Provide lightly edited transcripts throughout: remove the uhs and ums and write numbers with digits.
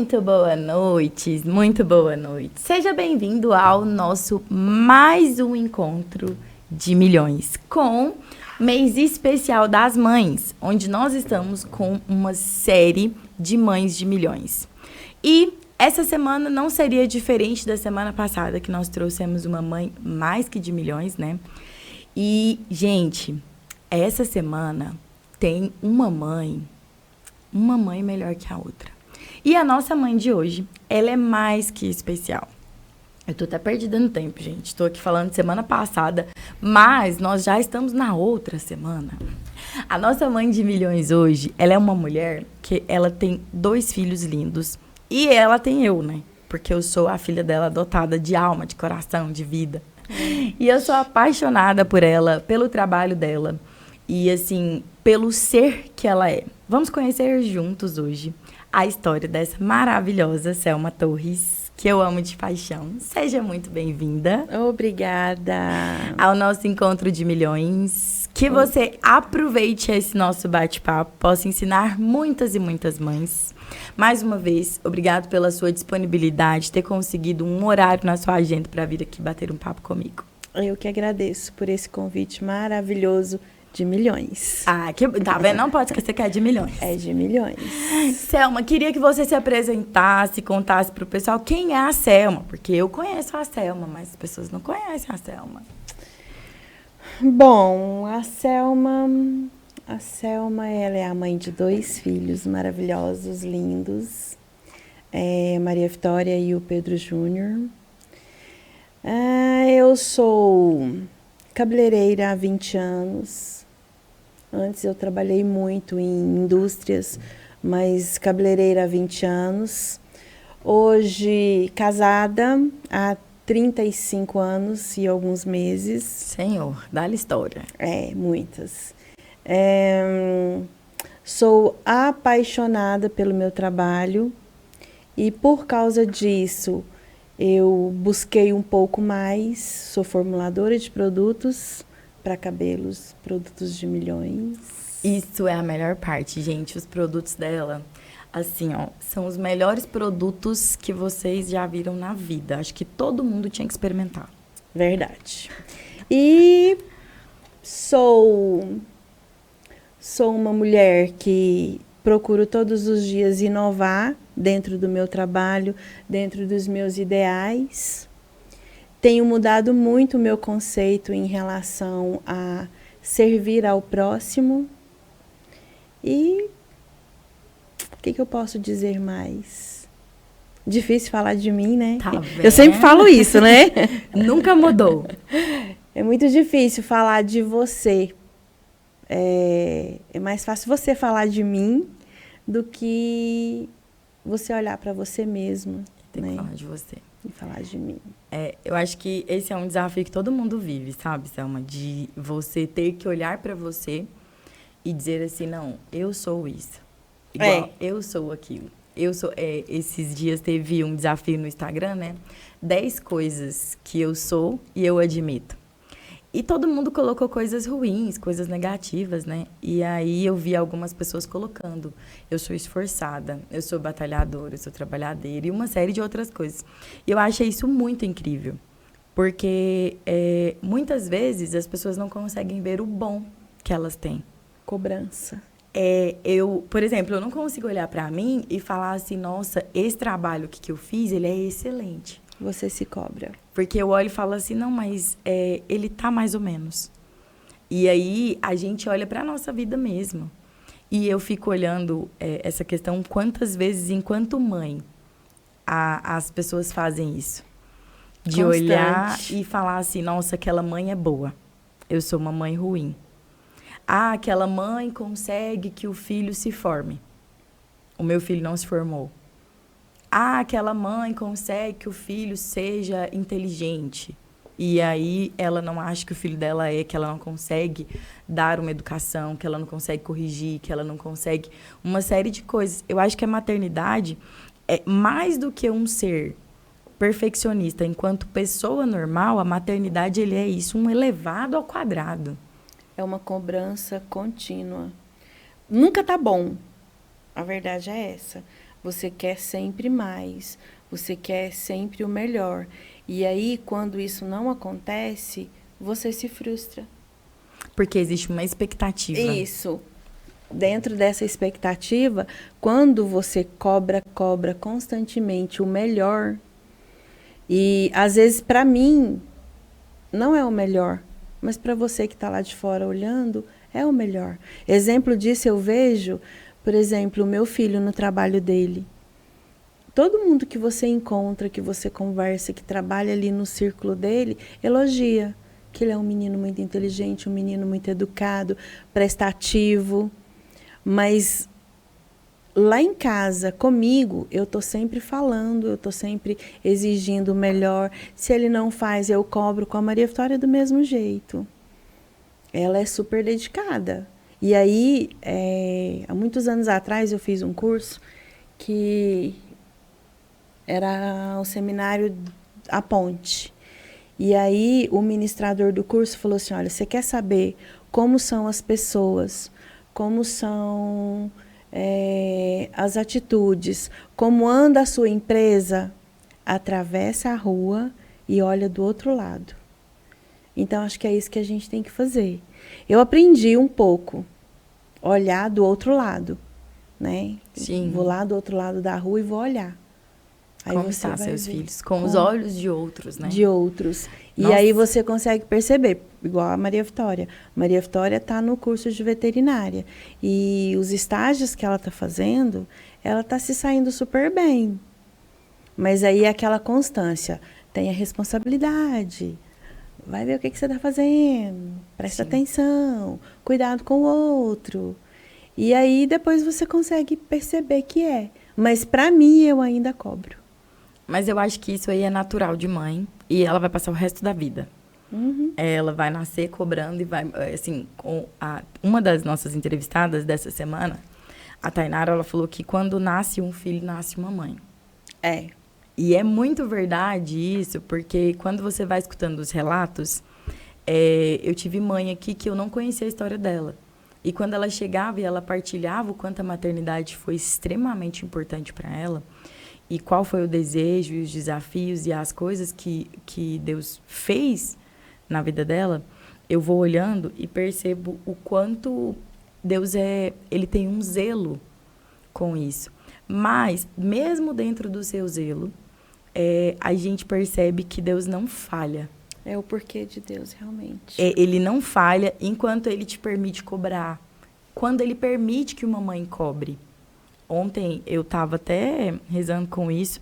Muito boa noite, muito boa noite. Seja bem-vindo ao nosso mais um encontro de milhões com mês especial das mães, onde nós estamos com uma série de mães de milhões. E essa semana não seria diferente da semana passada, que nós trouxemos uma mãe mais que de milhões, né? E, gente, essa semana tem uma mãe melhor que a outra. E a nossa mãe de hoje, ela é mais que especial. Eu tô até perdida no tempo, gente. Tô aqui falando de semana passada, mas nós já estamos na outra semana. A nossa mãe de milhões hoje, ela é uma mulher que ela tem 2 filhos lindos. E ela tem eu, né? Porque eu sou a filha dela adotada de alma, de coração, de vida. E eu sou apaixonada por ela, pelo trabalho dela. E, assim, pelo ser que ela é. Vamos conhecer juntos hoje a história dessa maravilhosa Selma Torres, que eu amo de paixão. Seja muito bem-vinda. Obrigada. Ao nosso encontro de milhões. Que você aproveite esse nosso bate-papo, possa ensinar muitas e muitas mães. Mais uma vez, obrigado pela sua disponibilidade, ter conseguido um horário na sua agenda para vir aqui bater um papo comigo. Eu que agradeço por esse convite maravilhoso de milhões. Ah, que tá vendo? Não pode esquecer que é de milhões. É de milhões. Selma, queria que você se apresentasse, contasse pro pessoal quem é a Selma, porque eu conheço a Selma, mas as pessoas não conhecem a Selma. Bom, a Selma, ela é a mãe de 2 filhos maravilhosos, lindos. Maria Vitória e o Pedro Júnior. Eu sou cabeleireira há 20 anos. Antes eu trabalhei muito em indústrias, mas cabeleireira há 20 anos. Hoje casada há 35 anos e alguns meses. Senhor, dá-lhe história. Muitas. Sou apaixonada pelo meu trabalho e por causa disso eu busquei um pouco mais. Sou formuladora de produtos para cabelos, produtos de milhões. Isso é a melhor parte, gente. Os produtos dela, assim, ó, são os melhores produtos que vocês já viram na vida. Acho que todo mundo tinha que experimentar. Verdade. E sou uma mulher que procuro todos os dias inovar dentro do meu trabalho, dentro dos meus ideais. Tenho mudado muito o meu conceito em relação a servir ao próximo. E o que eu posso dizer mais? Difícil falar de mim, né? Tá vendo? Eu sempre falo isso, né? Nunca mudou. É muito difícil falar de você. É mais fácil você falar de mim do que você olhar para você mesmo. Tem que falar de você. E falar de mim. Eu acho que esse é um desafio que todo mundo vive, sabe, Selma? De você ter que olhar para você e dizer assim, não, eu sou isso. Igual, eu sou aquilo. Esses dias teve um desafio no Instagram, né? 10 coisas que eu sou e eu admito. E todo mundo colocou coisas ruins, coisas negativas, né? E aí eu vi algumas pessoas colocando. Eu sou esforçada, eu sou batalhadora, eu sou trabalhadeira e uma série de outras coisas. E eu achei isso muito incrível. Porque muitas vezes as pessoas não conseguem ver o bom que elas têm. Cobrança. Por exemplo, eu não consigo olhar para mim e falar assim, nossa, esse trabalho que eu fiz, ele é excelente. Você se cobra. Porque eu olho e falo assim, não, mas ele tá mais ou menos. E aí a gente olha para a nossa vida mesmo. E eu fico olhando essa questão quantas vezes, enquanto mãe, as pessoas fazem isso. De Constante. Olhar e falar assim, nossa, aquela mãe é boa. Eu sou uma mãe ruim. Aquela mãe consegue que o filho se forme. O meu filho não se formou. Aquela mãe consegue que o filho seja inteligente. E aí ela não acha que o filho dela que ela não consegue dar uma educação, que ela não consegue corrigir, que ela não consegue uma série de coisas. Eu acho que a maternidade é mais do que um ser perfeccionista. Enquanto pessoa normal, a maternidade ele é isso, um elevado ao quadrado. É uma cobrança contínua. Nunca tá bom. A verdade é essa. você quer sempre mais, você quer sempre o melhor. E aí, quando isso não acontece, você se frustra. Porque existe uma expectativa. Isso. Dentro dessa expectativa, quando você cobra constantemente o melhor, e às vezes para mim não é o melhor, mas para você que está lá de fora olhando, é o melhor. Exemplo disso eu vejo, por exemplo, o meu filho no trabalho dele. Todo mundo que você encontra, que você conversa, que trabalha ali no círculo dele, elogia que ele é um menino muito inteligente, um menino muito educado, prestativo. Mas lá em casa, comigo, eu tô sempre falando, eu tô sempre exigindo o melhor. Se ele não faz, eu cobro. Com a Maria Vitória do mesmo jeito. Ela é super dedicada. E aí, há muitos anos atrás, eu fiz um curso que era o seminário A Ponte. E aí, o ministrador do curso falou assim, olha, você quer saber como são as pessoas, como são as atitudes, como anda a sua empresa? Atravessa a rua e olha do outro lado. Então, acho que é isso que a gente tem que fazer. Eu aprendi um pouco, olhar do outro lado, né? Sim. Vou lá do outro lado da rua e vou olhar. Aí como você vai seus ver filhos? Com os olhos de outros, né? De outros. E aí você consegue perceber, igual a Maria Vitória. Maria Vitória está no curso de veterinária. E os estágios que ela está fazendo, ela está se saindo super bem. Mas aí é aquela constância. Tem a responsabilidade. Vai ver o que você está fazendo. Presta atenção. Cuidado com o outro. E aí depois você consegue perceber que é. Mas para mim, eu ainda cobro. Mas eu acho que isso aí é natural de mãe. E ela vai passar o resto da vida. Uhum. Ela vai nascer cobrando e vai... Assim, uma das nossas entrevistadas dessa semana, a Tainara, ela falou que quando nasce um filho, nasce uma mãe. É. E é muito verdade isso, porque quando você vai escutando os relatos... eu tive mãe aqui que eu não conhecia a história dela. E quando ela chegava e ela partilhava o quanto a maternidade foi extremamente importante para ela... E qual foi o desejo e os desafios e as coisas que Deus fez na vida dela, eu vou olhando e percebo o quanto Deus ele tem um zelo com isso. Mas, mesmo dentro do seu zelo, a gente percebe que Deus não falha. É o porquê de Deus, realmente. Ele não falha enquanto ele te permite cobrar. Quando ele permite que uma mãe cobre. Ontem eu estava até rezando com isso,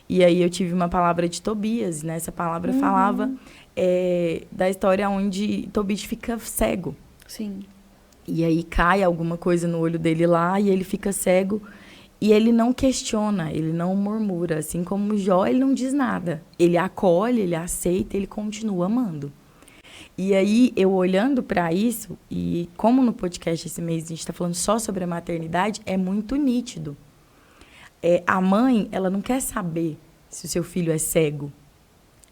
e aí eu tive uma palavra de Tobias, né? Essa palavra falava da história onde Tobias fica cego. Sim. E aí cai alguma coisa no olho dele lá, e ele fica cego, e ele não questiona, ele não murmura. Assim como Jó, ele não diz nada. Ele acolhe, ele aceita, ele continua amando. E aí, eu olhando para isso, e como no podcast esse mês a gente está falando só sobre a maternidade, é muito nítido. A mãe, ela não quer saber se o seu filho é cego.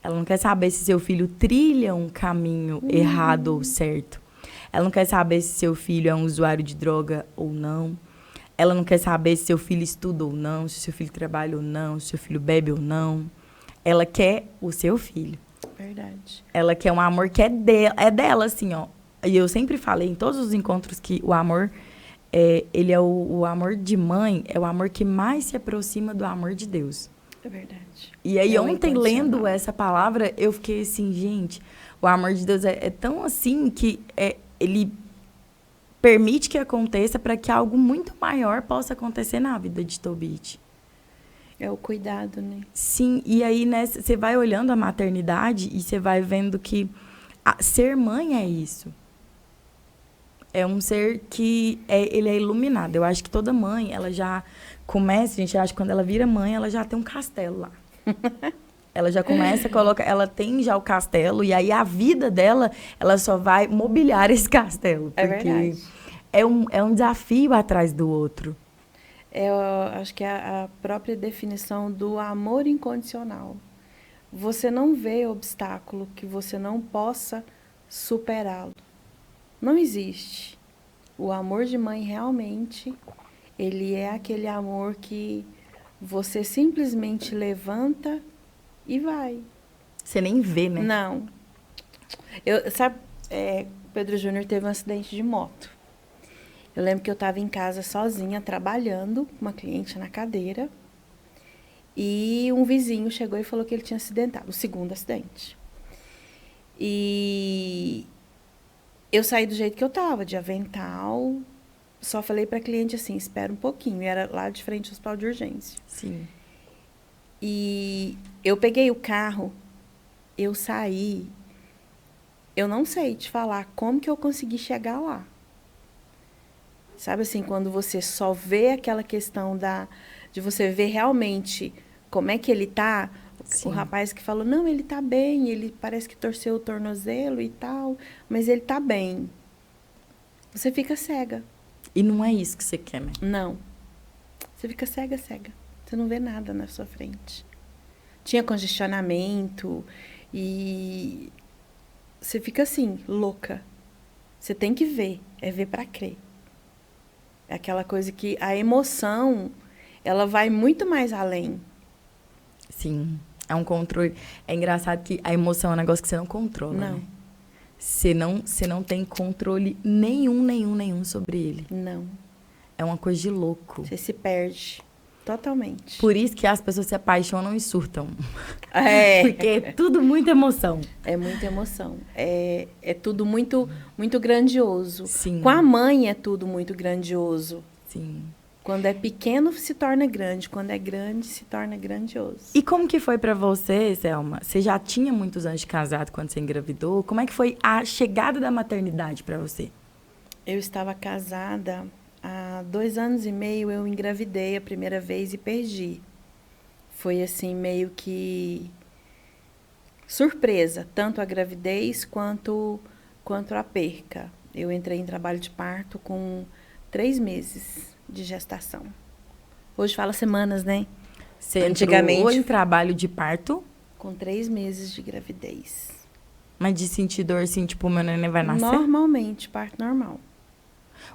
Ela não quer saber se seu filho trilha um caminho errado ou certo. Ela não quer saber se seu filho é um usuário de droga ou não. Ela não quer saber se seu filho estuda ou não, se seu filho trabalha ou não, se seu filho bebe ou não. Ela quer o seu filho. Verdade. Ela quer um amor que é dela, assim, ó. E eu sempre falei em todos os encontros que o amor, ele é o amor de mãe, é o amor que mais se aproxima do amor de Deus. É verdade. E aí, ontem, lendo essa palavra, eu fiquei assim, gente, o amor de Deus é tão assim que ele permite que aconteça para que algo muito maior possa acontecer na vida de Tobias. É o cuidado, né? Sim, e aí você vai olhando a maternidade e você vai vendo que ser mãe é isso. É um ser que ele é iluminado. Eu acho que toda mãe, ela já começa, a gente acha que quando ela vira mãe, ela já tem um castelo lá. Ela já começa a colocar, ela tem já o castelo, e aí a vida dela, ela só vai mobiliar esse castelo. Porque verdade. É um desafio atrás do outro. Eu acho que é a própria definição do amor incondicional. Você não vê obstáculo que você não possa superá-lo. Não existe. O amor de mãe realmente, ele é aquele amor que você simplesmente levanta e vai. Você nem vê, né? Não. Sabe, o Pedro Júnior teve um acidente de moto. Eu lembro que eu estava em casa sozinha, trabalhando, com uma cliente na cadeira. E um vizinho chegou e falou que ele tinha acidentado, o segundo acidente. E eu saí do jeito que eu estava, de avental. Só falei para a cliente assim, espera um pouquinho. E era lá de frente ao hospital de urgência. Sim. E eu peguei o carro, eu saí. Eu não sei te falar como que eu consegui chegar lá. Sabe assim, quando você só vê aquela questão de você ver realmente como é que ele tá. Sim. O rapaz que falou, não, ele tá bem, ele parece que torceu o tornozelo e tal, mas ele tá bem. Você fica cega. E não é isso que você quer, né? Não. Você fica cega. Você não vê nada na sua frente. Tinha congestionamento e você fica assim, louca. Você tem que ver, é ver pra crer. É aquela coisa que a emoção, ela vai muito mais além. Sim, é um controle. É engraçado que a emoção é um negócio que você não controla, Não. né? Você não tem controle nenhum sobre ele. Não. É uma coisa de louco. Você se perde totalmente. Por isso que as pessoas se apaixonam e surtam. É. Porque é tudo muita emoção. É muita emoção. É tudo muito, muito grandioso. Sim. Com a mãe é tudo muito grandioso. Sim. Quando é pequeno, se torna grande. Quando é grande, se torna grandioso. E como que foi pra você, Selma? Você já tinha muitos anos de casado quando você engravidou? Como é que foi a chegada da maternidade pra você? Eu estava casada há 2 anos e meio. Eu engravidei a primeira vez e perdi. Foi assim, meio que surpresa. Tanto a gravidez quanto a perca. Eu entrei em trabalho de parto com 3 meses de gestação. Hoje fala semanas, né? Você entrou em trabalho de parto? Com 3 meses de gravidez. Mas de sentir dor, assim, tipo, o meu neném vai nascer? Normalmente, parto normal.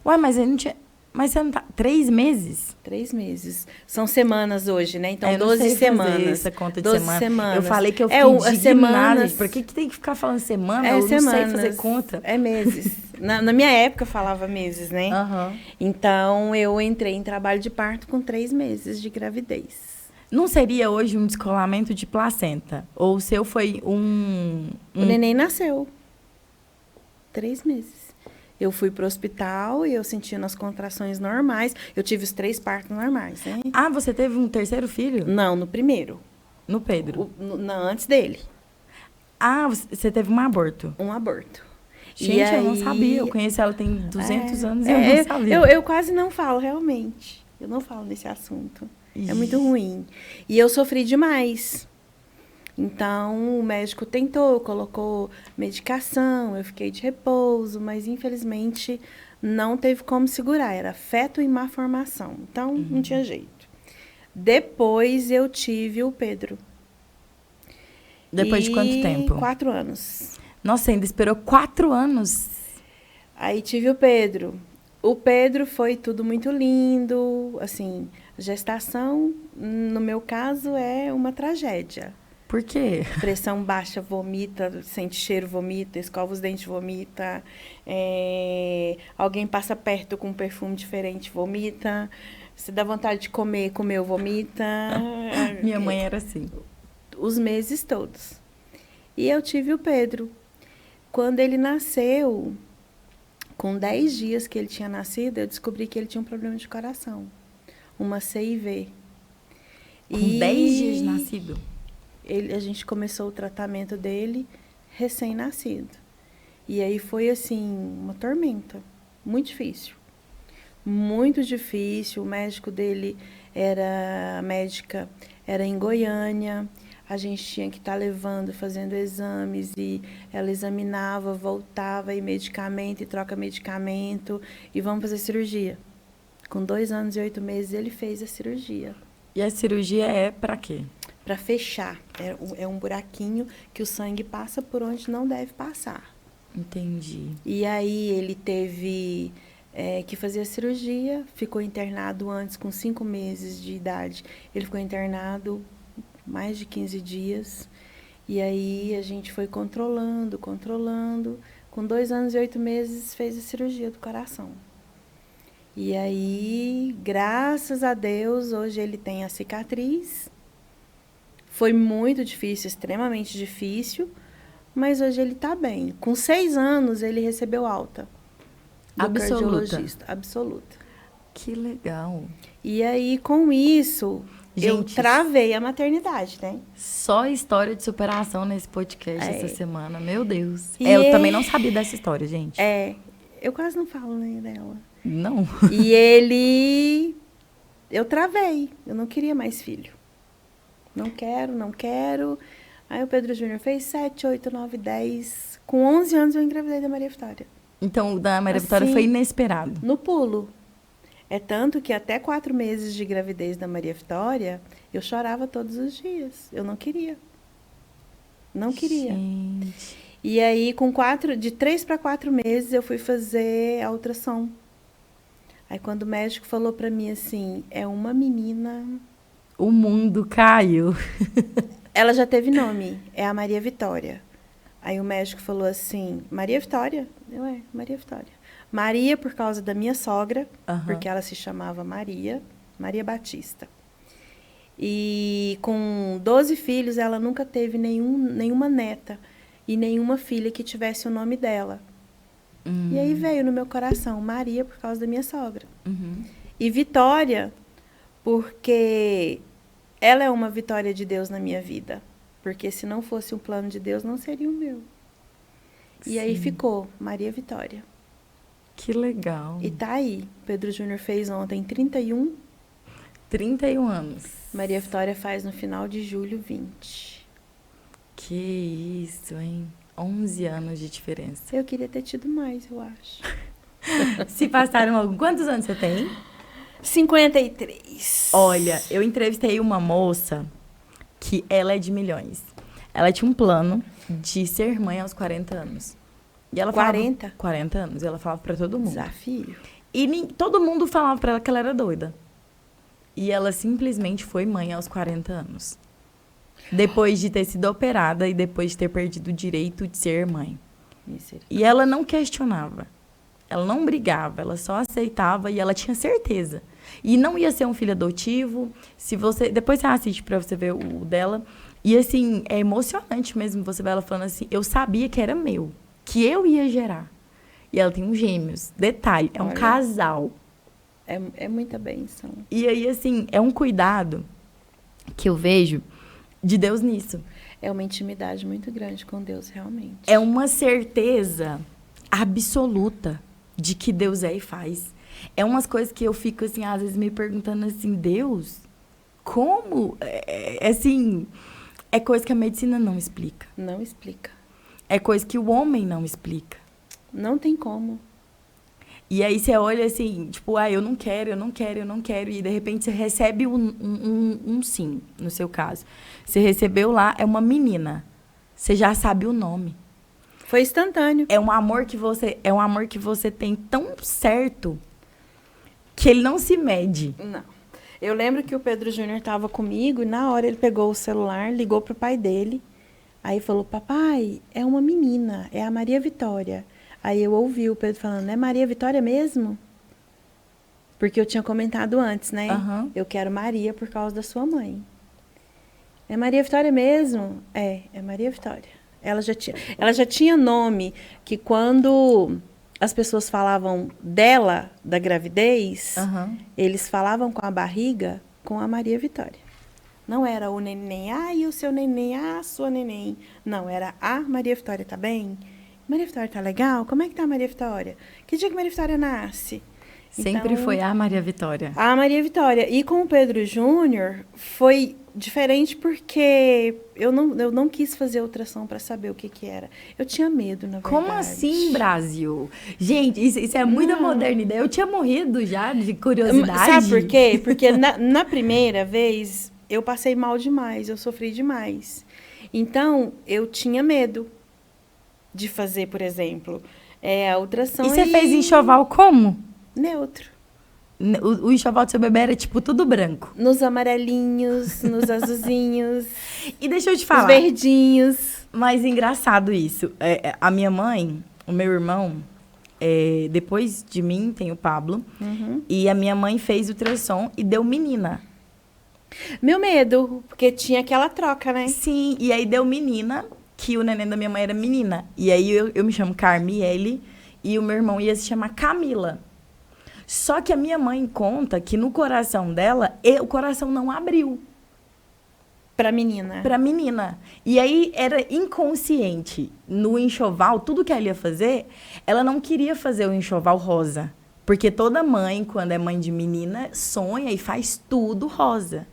Ué, mas a gente... Mas você não tá... 3 meses? 3 meses. São semanas hoje, né? Então, eu não 12 sei semanas. Fazer essa conta de 12 semana. semanas. Eu falei que eu fiquei indignada. Semanas... Por que tem que ficar falando semana? Eu não sei fazer conta. É meses. na minha época, falava meses, né? Uhum. Então, eu entrei em trabalho de parto com 3 meses de gravidez. Não seria hoje um descolamento de placenta? Ou o seu foi um... O neném nasceu. 3 meses. Eu fui pro hospital e eu sentindo as contrações normais. Eu tive os 3 partos normais, né? Ah, você teve um terceiro filho? Não, no primeiro. No Pedro? Não, antes dele. Ah, você teve um aborto? Um aborto. Gente, eu não sabia. Eu conheci ela tem 200 anos e eu não sabia. Eu quase não falo, realmente. Eu não falo desse assunto. É muito ruim. E eu sofri demais. Então, o médico tentou, colocou medicação, eu fiquei de repouso, mas infelizmente não teve como segurar. Era feto em má formação. Então, não tinha jeito. Depois eu tive o Pedro. Depois de quanto tempo? 4 anos. Nossa, ainda esperou 4 anos? Aí tive o Pedro. O Pedro foi tudo muito lindo. Assim, gestação, no meu caso, é uma tragédia. Por quê? Pressão baixa, vomita, sente cheiro, vomita, escova os dentes, vomita. Alguém passa perto com um perfume diferente, vomita. Se dá vontade de comer, comeu, vomita. Minha mãe era assim. Os meses todos. E eu tive o Pedro. Quando ele nasceu, com 10 dias que ele tinha nascido, eu descobri que ele tinha um problema de coração. Uma CIV. Com 10 dias de nascido? A gente começou o tratamento dele recém-nascido. E aí foi, assim, uma tormenta. Muito difícil. Muito difícil. O médico dele a médica era em Goiânia. A gente tinha que estar levando, fazendo exames. E ela examinava, voltava, e medicamento, e troca medicamento. E vamos fazer cirurgia. Com 2 anos e 8 meses, ele fez a cirurgia. E a cirurgia é para quê? Para fechar. É um buraquinho que o sangue passa por onde não deve passar. Entendi. E aí ele teve que fazia cirurgia, ficou internado antes com 5 meses de idade. Ele ficou internado mais de 15 dias. E aí a gente foi controlando. Com 2 anos e 8 meses fez a cirurgia do coração. E aí, graças a Deus, hoje ele tem a cicatriz. Foi muito difícil, extremamente difícil, mas hoje ele está bem. Com 6 anos, ele recebeu alta do cardiologista. Absoluta. Que legal. E aí, com isso, eu Gente, travei a maternidade, né? só história de superação nesse podcast essa semana. Meu Deus. E Eu também não sabia dessa história, gente. Eu quase não falo nem dela. Não. E ele... Eu travei. Eu não queria mais filho. Não quero. Aí o Pedro Júnior fez 7, 8, 9, 10. Com 11 anos eu engravidei da Maria Vitória. Então, o da Maria Vitória foi inesperado. No pulo. É tanto que até 4 meses de gravidez da Maria Vitória, eu chorava todos os dias. Eu não queria. Não queria. Gente. E aí, de 3 para 4 meses, eu fui fazer a ultrassom. Aí, quando o médico falou para mim assim, é uma menina... O mundo caiu. Ela já teve nome, é a Maria Vitória. Aí o médico falou assim, Maria Vitória? Maria Vitória. Maria por causa da minha sogra, porque ela se chamava Maria Batista. E com 12 filhos, ela nunca teve nenhuma neta e nenhuma filha que tivesse o nome dela. E aí veio no meu coração, Maria por causa da minha sogra. E Vitória, porque ela é uma vitória de Deus na minha vida. Porque se não fosse um plano de Deus, não seria o meu. E aí ficou Maria Vitória. Que legal. E tá aí. Pedro Júnior fez ontem 31. 31 anos. Maria Vitória faz no final de julho 20. Que isso, hein? 11 anos de diferença. Eu queria ter tido mais, eu acho. Se passaram algum... Quantos anos você tem? 53. Olha, eu entrevistei uma moça que ela é de milhões. Ela tinha um plano de ser mãe aos 40 anos. E ela 40? Falava, 40 anos. E ela falava pra todo mundo. Desafio. E todo mundo falava pra ela que ela era doida. E ela simplesmente foi mãe aos 40 anos. Depois de ter sido operada e depois de ter perdido o direito de ser mãe. E ela não questionava. Ela não brigava, ela só aceitava e ela tinha certeza. E não ia ser um filho adotivo. Depois você assiste pra você ver o dela. E assim, é emocionante mesmo você ver ela falando assim, eu sabia que era meu, que eu ia gerar. E ela tem uns gêmeos. Detalhe, é um casal. É muita bênção. E aí, assim, é um cuidado que eu vejo de Deus nisso. É uma intimidade muito grande com Deus, realmente. É uma certeza absoluta de que Deus é e faz. É umas coisas que eu fico, assim, às vezes me perguntando assim, Deus, como? Assim, é coisa que a medicina não explica. Não explica. É coisa que o homem não explica. Não tem como. E aí você olha assim, tipo, eu não quero. E de repente você recebe um sim, no seu caso. Você recebeu lá, é uma menina. Você já sabe o nome. Foi instantâneo. É um amor que você tem tão certo que ele não se mede. Não. Eu lembro que o Pedro Júnior estava comigo e na hora ele pegou o celular, ligou pro pai dele. Aí falou, papai, é uma menina, é a Maria Vitória. Aí eu ouvi o Pedro falando, é Maria Vitória mesmo? Porque eu tinha comentado antes, né? Eu quero Maria por causa da sua mãe. É Maria Vitória mesmo? É Maria Vitória. Ela já tinha nome que quando as pessoas falavam dela, da gravidez, eles falavam com a barriga com a Maria Vitória. Não era o neném, e o seu neném, a sua neném. Não, era a Maria Vitória, tá bem? Maria Vitória tá legal? Como é que tá a Maria Vitória? Que dia que Maria Vitória nasce? Sempre então, foi a Maria Vitória. A Maria Vitória. E com o Pedro Júnior foi diferente porque eu não quis fazer ultrassom para saber o que era. Eu tinha medo, na verdade. Como assim, Brasil? Gente, isso é muita modernidade. Eu tinha morrido já de curiosidade. Sabe por quê? Porque na primeira vez eu passei mal demais, eu sofri demais. Então, eu tinha medo de fazer, por exemplo, a ultrassom. E você fez enxoval como? Neutro. O enxoval do seu bebê era, tipo, tudo branco. Nos amarelinhos, nos azulzinhos, E deixa eu te nos falar. verdinhos. Mas engraçado isso. A minha mãe, o meu irmão, depois de mim tem o Pablo. Uhum. E a minha mãe fez ultrassom e deu menina. Meu medo, porque tinha aquela troca, né? Sim, e aí deu menina, que o neném da minha mãe era menina. E aí eu me chamo Carmiele e o meu irmão ia se chamar Camila. Só que a minha mãe conta que no coração dela, o coração não abriu Pra menina. pra menina. E aí era inconsciente. No enxoval, tudo que ela ia fazer, ela não queria fazer o enxoval rosa. Porque toda mãe, quando é mãe de menina, sonha e faz tudo rosa.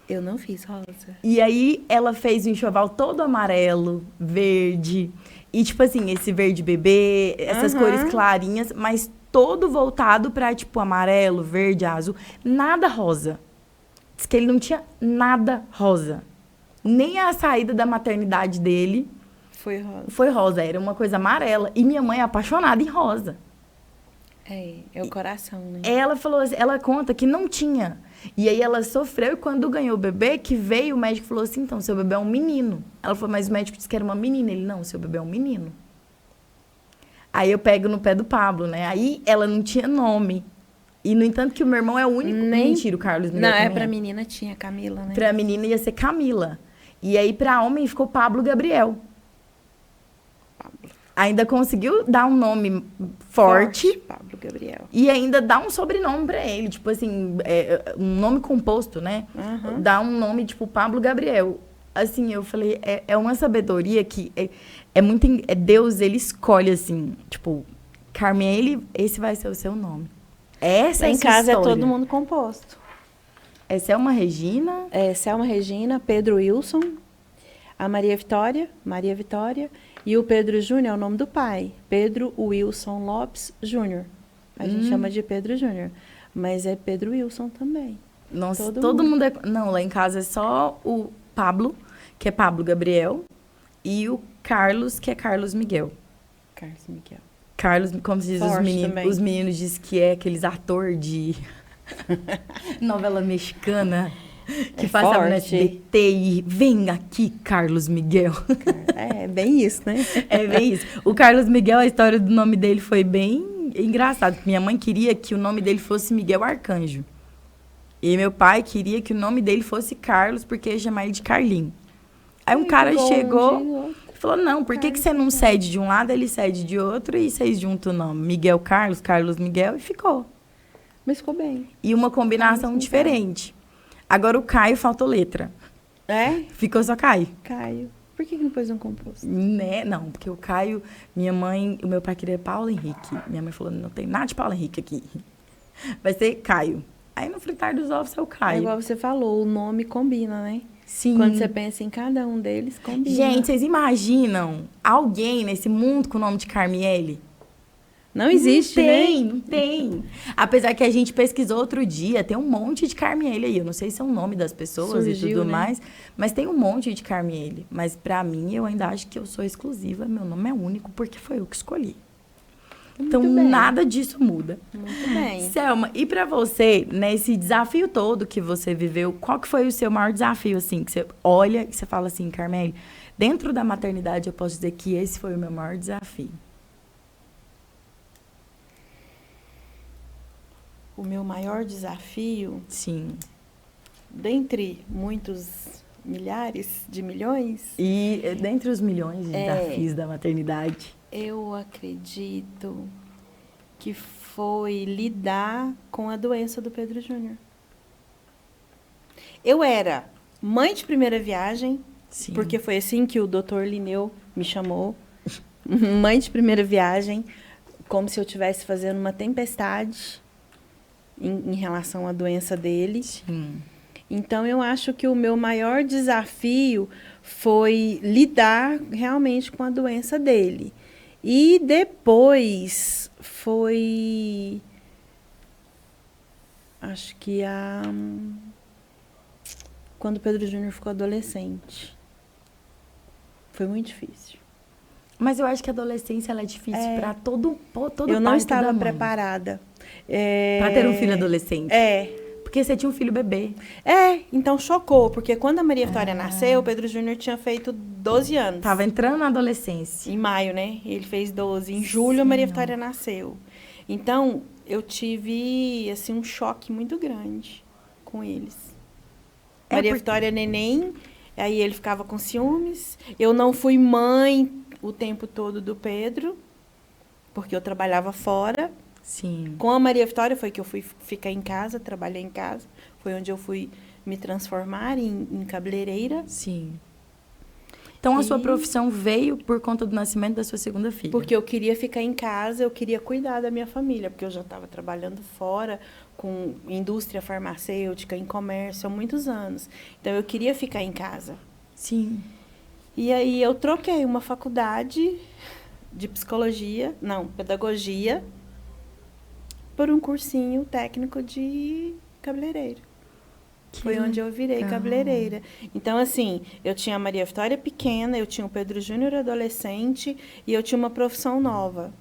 Eu não fiz rosa. E aí ela fez o enxoval todo amarelo, verde. E tipo assim, esse verde bebê, essas Aham. cores clarinhas, mas todo voltado pra tipo amarelo, verde, azul. Nada rosa. Diz que ele não tinha nada rosa. Nem a saída da maternidade dele Foi rosa. foi rosa, era uma coisa amarela. E minha mãe é apaixonada em rosa. É o coração, né? Ela falou assim, ela conta que não tinha. E aí ela sofreu e quando ganhou o bebê, que veio, o médico falou assim, então, seu bebê é um menino. Ela falou, mas o médico disse que era uma menina. Ele, não, seu bebê é um menino. Aí eu pego no pé do Pablo, né? Aí ela não tinha nome. E, no entanto, que o meu irmão é o único... Nem- Mentira, o Carlos Miguel Não, também pra menina tinha Camila, né? Pra menina ia ser Camila. E aí, pra homem, ficou Pablo Gabriel. Ainda conseguiu dar um nome forte. Pablo Gabriel. E ainda dá um sobrenome pra ele, tipo assim, um nome composto, né? Aham. Dá um nome, tipo, Pablo Gabriel. Assim, eu falei, é uma sabedoria que é muito... Deus, ele escolhe, assim, tipo, Carmele, esse vai ser o seu nome. Essa Lá é a em sua casa é história. todo mundo composto. Essa é uma Regina. É Selma Regina, Pedro Wilson, a Maria Vitória, e o Pedro Júnior é o nome do pai. Pedro Wilson Lopes Júnior. A gente chama de Pedro Júnior. Mas é Pedro Wilson também. Nossa, Todo todo mundo. mundo é... Não, lá em casa é só o Pablo, que é Pablo Gabriel, e o Carlos, que é Carlos Miguel. Carlos Miguel. Carlos, como se diz, Forte também. os meninos dizem que é aqueles ator de novela mexicana que É passava no forte. SBT e vem aqui, Carlos Miguel. É bem isso, né? É bem isso. O Carlos Miguel, a história do nome dele foi bem engraçado. Minha mãe queria que o nome dele fosse Miguel Arcanjo. E meu pai queria que o nome dele fosse Carlos, porque ia chamar ele de Carlinho. Aí um cara chegou e falou, não, por que você não cede de um lado, ele cede de outro, e vocês juntam o nome? Miguel Carlos, Carlos Miguel, e ficou. Mas ficou bem. E uma combinação Carlos diferente. Agora o Caio faltou letra. É? Ficou só Caio. Caio. Por que não pôs um composto? Né? Não, porque o Caio, minha mãe, o meu pai queria Paulo Henrique. Minha mãe falou, não tem nada de Paulo Henrique aqui. Vai ser Caio. Aí no fritar dos ovos é o É Caio. igual você falou, o nome combina, né? Sim. Quando você pensa em cada um deles, combina. Gente, vocês imaginam alguém nesse mundo com o nome de Carmiele? não existe, Não tem, né? não tem. Apesar que a gente pesquisou outro dia, tem um monte de Carmiele aí. Eu não sei se é o nome das pessoas e Surgiu, tudo né? mais, mas tem um monte de Carmiele. Mas pra mim, eu ainda acho que eu sou exclusiva. Meu nome é único porque foi eu que escolhi. Então, Muito bem. nada disso muda. Muito bem. Selma, e pra você, nesse desafio todo que você viveu, qual que foi o seu maior desafio, assim, que você olha e você fala assim, Carmele, dentro da maternidade eu posso dizer que esse foi o meu maior desafio. O meu maior desafio, Sim. dentre muitos milhares de milhões, E dentre os milhões de desafios da maternidade, eu acredito que foi lidar com a doença do Pedro Júnior. Eu era mãe de primeira viagem, sim. porque foi assim que o Dr. Lineu me chamou. Mãe de primeira viagem, como se eu estivesse fazendo uma tempestade em relação à doença dele. Sim. Então, eu acho que o meu maior desafio foi lidar realmente com a doença dele. E depois foi... Acho que quando o Pedro Júnior ficou adolescente. Foi muito difícil. Mas eu acho que a adolescência ela é difícil para todo Eu não pai, estava toda mãe. preparada. Para ter um filho adolescente. Porque você tinha um filho bebê. Então chocou, porque quando a Maria Vitória nasceu, o Pedro Júnior tinha feito 12 anos. Tava entrando na adolescência. Em maio, né? Ele fez 12. Em julho, a Maria Vitória nasceu. Então, eu tive, assim, um choque muito grande com eles. Maria Vitória neném, aí ele ficava com ciúmes. Eu não fui mãe o tempo todo do Pedro, porque eu trabalhava fora. Sim. Com a Maria Vitória foi que eu fui ficar em casa, trabalhei em casa. Foi onde eu fui me transformar em cabeleireira. Sim. Então, a sua profissão veio por conta do nascimento da sua segunda filha? Porque eu queria ficar em casa, eu queria cuidar da minha família, porque eu já estava trabalhando fora, com indústria farmacêutica, em comércio, há muitos anos. Então, eu queria ficar em casa. Sim. E aí, eu troquei uma faculdade de pedagogia, por um cursinho técnico de cabeleireiro. Foi onde eu virei cabeleireira. Então, assim, eu tinha a Maria Vitória pequena, eu tinha o Pedro Júnior adolescente e eu tinha uma profissão nova.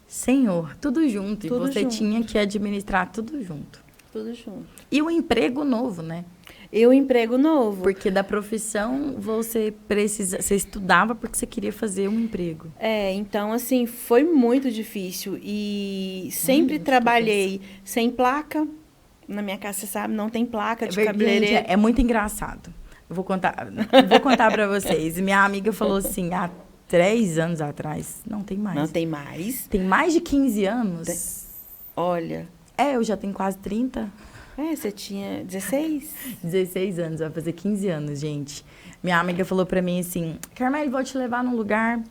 Senhor, tudo junto. Tudo e você junto. tinha que administrar tudo junto. Tudo junto. E o emprego novo, né? E o emprego novo. Porque da profissão você estudava porque você queria fazer um emprego. Então, assim, foi muito difícil. E sempre trabalhei sem placa. Na minha casa, você sabe, não tem placa de cabeleireiro. É muito engraçado. Eu vou contar para vocês. Minha amiga falou assim, há 3 anos atrás. Não, tem mais. Não tem mais? Tem mais de 15 anos. Olha. Eu já tenho quase 30. Você tinha 16? 16 anos, vai fazer 15 anos, gente. Minha amiga falou pra mim assim, Carmele, vou te levar num lugar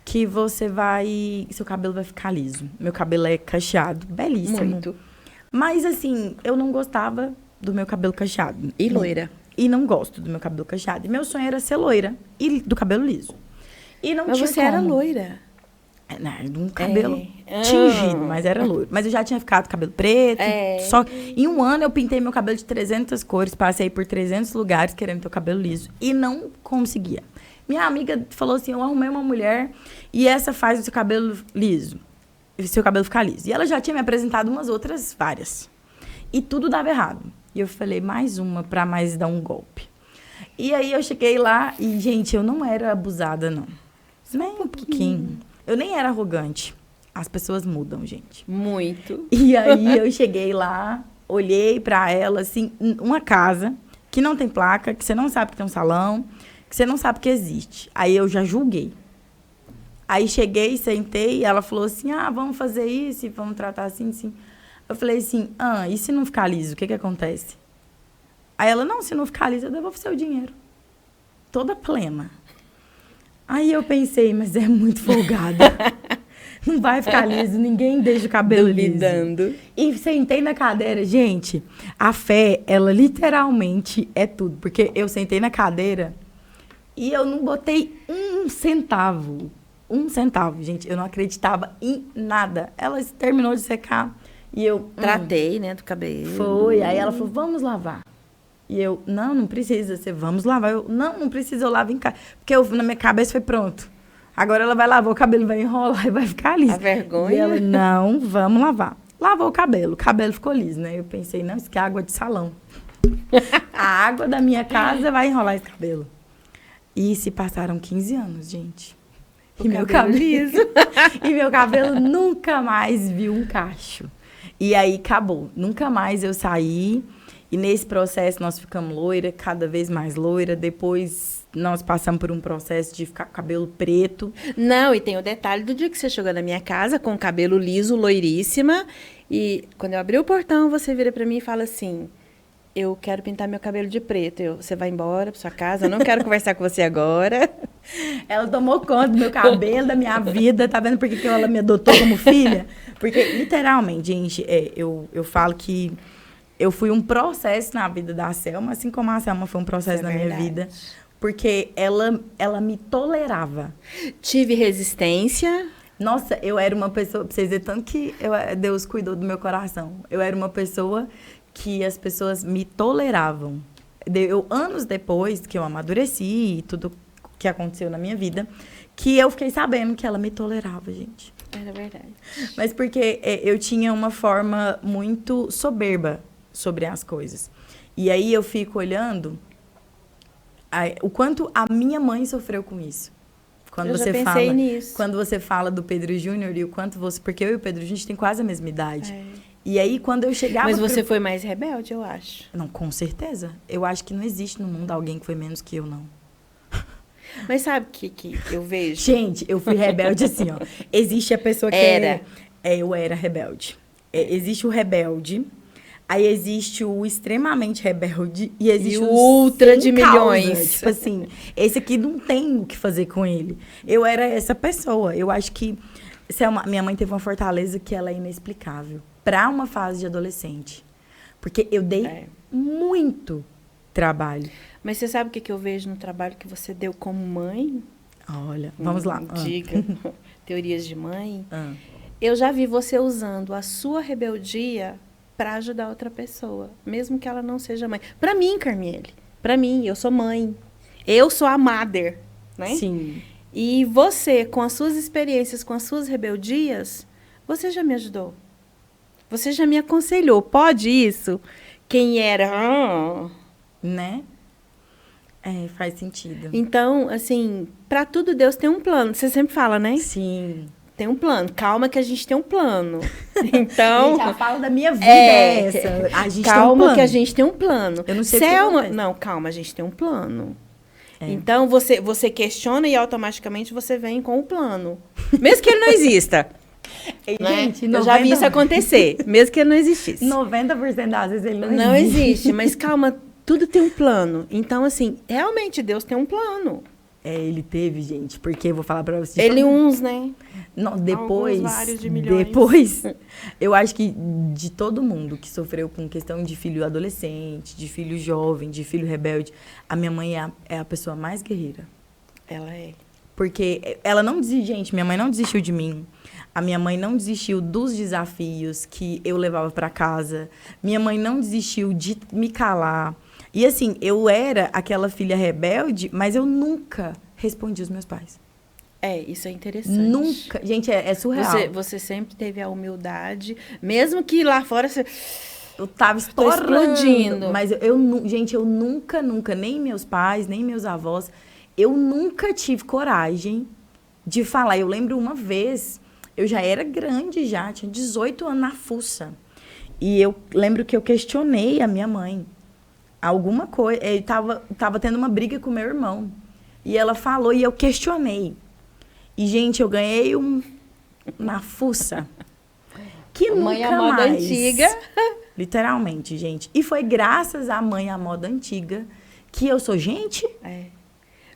que você vai... Seu cabelo vai ficar liso. Meu cabelo é cacheado, belíssimo. Muito. Mas, assim, eu não gostava do meu cabelo cacheado. E loira. E não gosto do meu cabelo cacheado. E meu sonho era ser loira e do cabelo liso. E não Mas tinha você como. era loira. De um cabelo tingido, mas era loiro. Mas eu já tinha ficado com cabelo preto. Só em um ano eu pintei meu cabelo de 300 cores, passei por 300 lugares querendo ter o cabelo liso e não conseguia. Minha amiga falou assim, eu arrumei uma mulher e essa faz o seu cabelo liso. Seu cabelo ficar liso. E ela já tinha me apresentado umas outras várias. E tudo dava errado. E eu falei, mais uma pra mais dar um golpe. E aí eu cheguei lá e, gente, eu não era abusada, não. Nem um pouquinho. Eu nem era arrogante. As pessoas mudam, gente. Muito. E aí eu cheguei lá, olhei pra ela, assim, uma casa que não tem placa, que você não sabe que tem um salão, que você não sabe que existe. Aí eu já julguei. Aí cheguei, sentei, e ela falou assim, vamos fazer isso, vamos tratar assim, assim. Eu falei assim, e se não ficar liso, o que acontece? Aí ela, não, se não ficar liso, eu devolvo seu dinheiro. Toda plena. Aí eu pensei, mas é muito folgada. Não vai ficar liso, ninguém deixa o cabelo duvidando. Liso. E sentei na cadeira. Gente, a fé, ela literalmente é tudo. Porque eu sentei na cadeira e eu não botei 1 centavo. 1 centavo, gente. Eu não acreditava em nada. Ela terminou de secar e eu... Tratei, né, do cabelo. Foi. Aí ela falou, vamos lavar. E eu, não precisa. Você, vamos lavar. Eu, não precisa, eu lavo em casa. Porque na minha cabeça foi pronto. Agora ela vai lavar o cabelo, vai enrolar e vai ficar liso. A vergonha. E ela, não, vamos lavar. Lavou o cabelo ficou liso, né? Eu pensei, não, isso aqui é água de salão. A água da minha casa vai enrolar esse cabelo. E se passaram 15 anos, gente. E meu cabelo liso. E meu cabelo nunca mais viu um cacho. E aí acabou. Nunca mais eu saí. E nesse processo nós ficamos loira, cada vez mais loira. Depois nós passamos por um processo de ficar com cabelo preto. Não, e tem o detalhe do dia que você chegou na minha casa com o cabelo liso, loiríssima. E quando eu abri o portão, você vira pra mim e fala assim, eu quero pintar meu cabelo de preto. Você vai embora pra sua casa, eu não quero conversar com você agora. Ela tomou conta do meu cabelo, da minha vida. Tá vendo por que ela me adotou como filha? Porque, literalmente, gente, eu falo que eu fui um processo na vida da Selma, assim como a Selma foi um processo na minha vida. Porque ela me tolerava. Tive resistência. Nossa, eu era uma pessoa... Pra vocês verem tanto que Deus cuidou do meu coração. Eu era uma pessoa que as pessoas me toleravam. Anos depois que eu amadureci e tudo que aconteceu na minha vida, que eu fiquei sabendo que ela me tolerava, gente. Era verdade. Mas porque eu tinha uma forma muito soberba sobre as coisas. E aí eu fico olhando o quanto a minha mãe sofreu com isso. Quando Eu já você pensei fala, nisso. quando você fala do Pedro Júnior e o quanto você... Porque eu e o Pedro, a gente tem quase a mesma idade. É. E aí, quando eu chegava... Mas você foi mais rebelde, eu acho. Não, com certeza. Eu acho que não existe no mundo alguém que foi menos que eu, não. Mas sabe o que eu vejo? Gente, eu fui rebelde assim, ó. Existe a pessoa que eu era rebelde. Existe o rebelde, aí existe o extremamente rebelde e existe o ultra sem de causa. milhões. Tipo assim, esse aqui não tem o que fazer com ele. Eu era essa pessoa. Eu acho que minha mãe teve uma fortaleza que ela é inexplicável para uma fase de adolescente. Porque eu dei muito trabalho. Mas você sabe o que eu vejo no trabalho que você deu como mãe? Olha, vamos lá. Diga. Teorias de mãe. Eu já vi você usando a sua rebeldia para ajudar outra pessoa, mesmo que ela não seja mãe. Para mim, Carmiele, para mim, eu sou mãe. Eu sou a mother, né? Sim. E você, com as suas experiências, com as suas rebeldias, você já me ajudou. Você já me aconselhou. Pode isso? Quem era... Né? Faz sentido. Então, assim, para tudo Deus tem um plano. Você sempre fala, né? Sim. Tem um plano. Calma que a gente tem um plano. Então... Gente, a fala da minha vida é essa. A gente calma tem um plano. que a gente tem um plano. Eu não sei Selma, o que não, calma, a gente tem um plano. Então, você questiona e automaticamente você vem com o plano. Mesmo que ele não exista. Gente, eu já vi isso acontecer, mesmo que ele não existisse. 90% das vezes ele não existe. Mas calma, tudo tem um plano. Então, assim, realmente Deus tem um plano. Ele teve, gente, porque eu vou falar pra vocês. Ele uns, né? Não, depois. Alguns, vários de milhões. Depois, eu acho que de todo mundo que sofreu com questão de filho adolescente, de filho jovem, de filho rebelde, a minha mãe é a pessoa mais guerreira. Ela é. Porque ela não desistiu, gente, minha mãe não desistiu de mim. A minha mãe não desistiu dos desafios que eu levava pra casa. Minha mãe não desistiu de me calar. E assim, eu era aquela filha rebelde, mas eu nunca respondi os meus pais. Isso é interessante. Nunca. Gente, é surreal. Você sempre teve a humildade, mesmo que lá fora você... Eu tava explodindo. Mas gente, eu nunca, nem meus pais, nem meus avós, eu nunca tive coragem de falar. Eu lembro uma vez, eu já era grande já, tinha 18 anos na fuça. E eu lembro que eu questionei a minha mãe. Alguma coisa, ele tava tendo uma briga com meu irmão. E ela falou, e eu questionei. E, gente, eu ganhei na fuça. Que mãe nunca à moda mais. Antiga. Literalmente, gente. E foi graças à mãe à moda antiga que eu sou gente.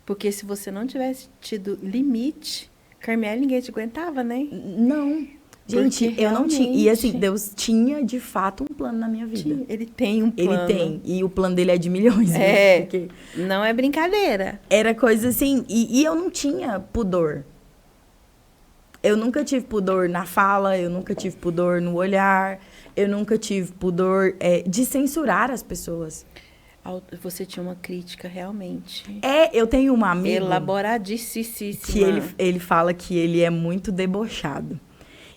Porque se você não tivesse tido limite, Carmiele, ninguém te aguentava, né? Não. Gente, eu não tinha. E assim, Deus tinha, de fato, um plano na minha vida. Ele tem um plano. Ele tem. E o plano dele é de milhões. Porque não é brincadeira. Era coisa assim. E eu não tinha pudor. Eu nunca tive pudor na fala, eu nunca tive pudor no olhar, eu nunca tive pudor de censurar as pessoas. Você tinha uma crítica, realmente. Eu tenho um amigo... Elaboradíssima. Que ele fala que ele é muito debochado.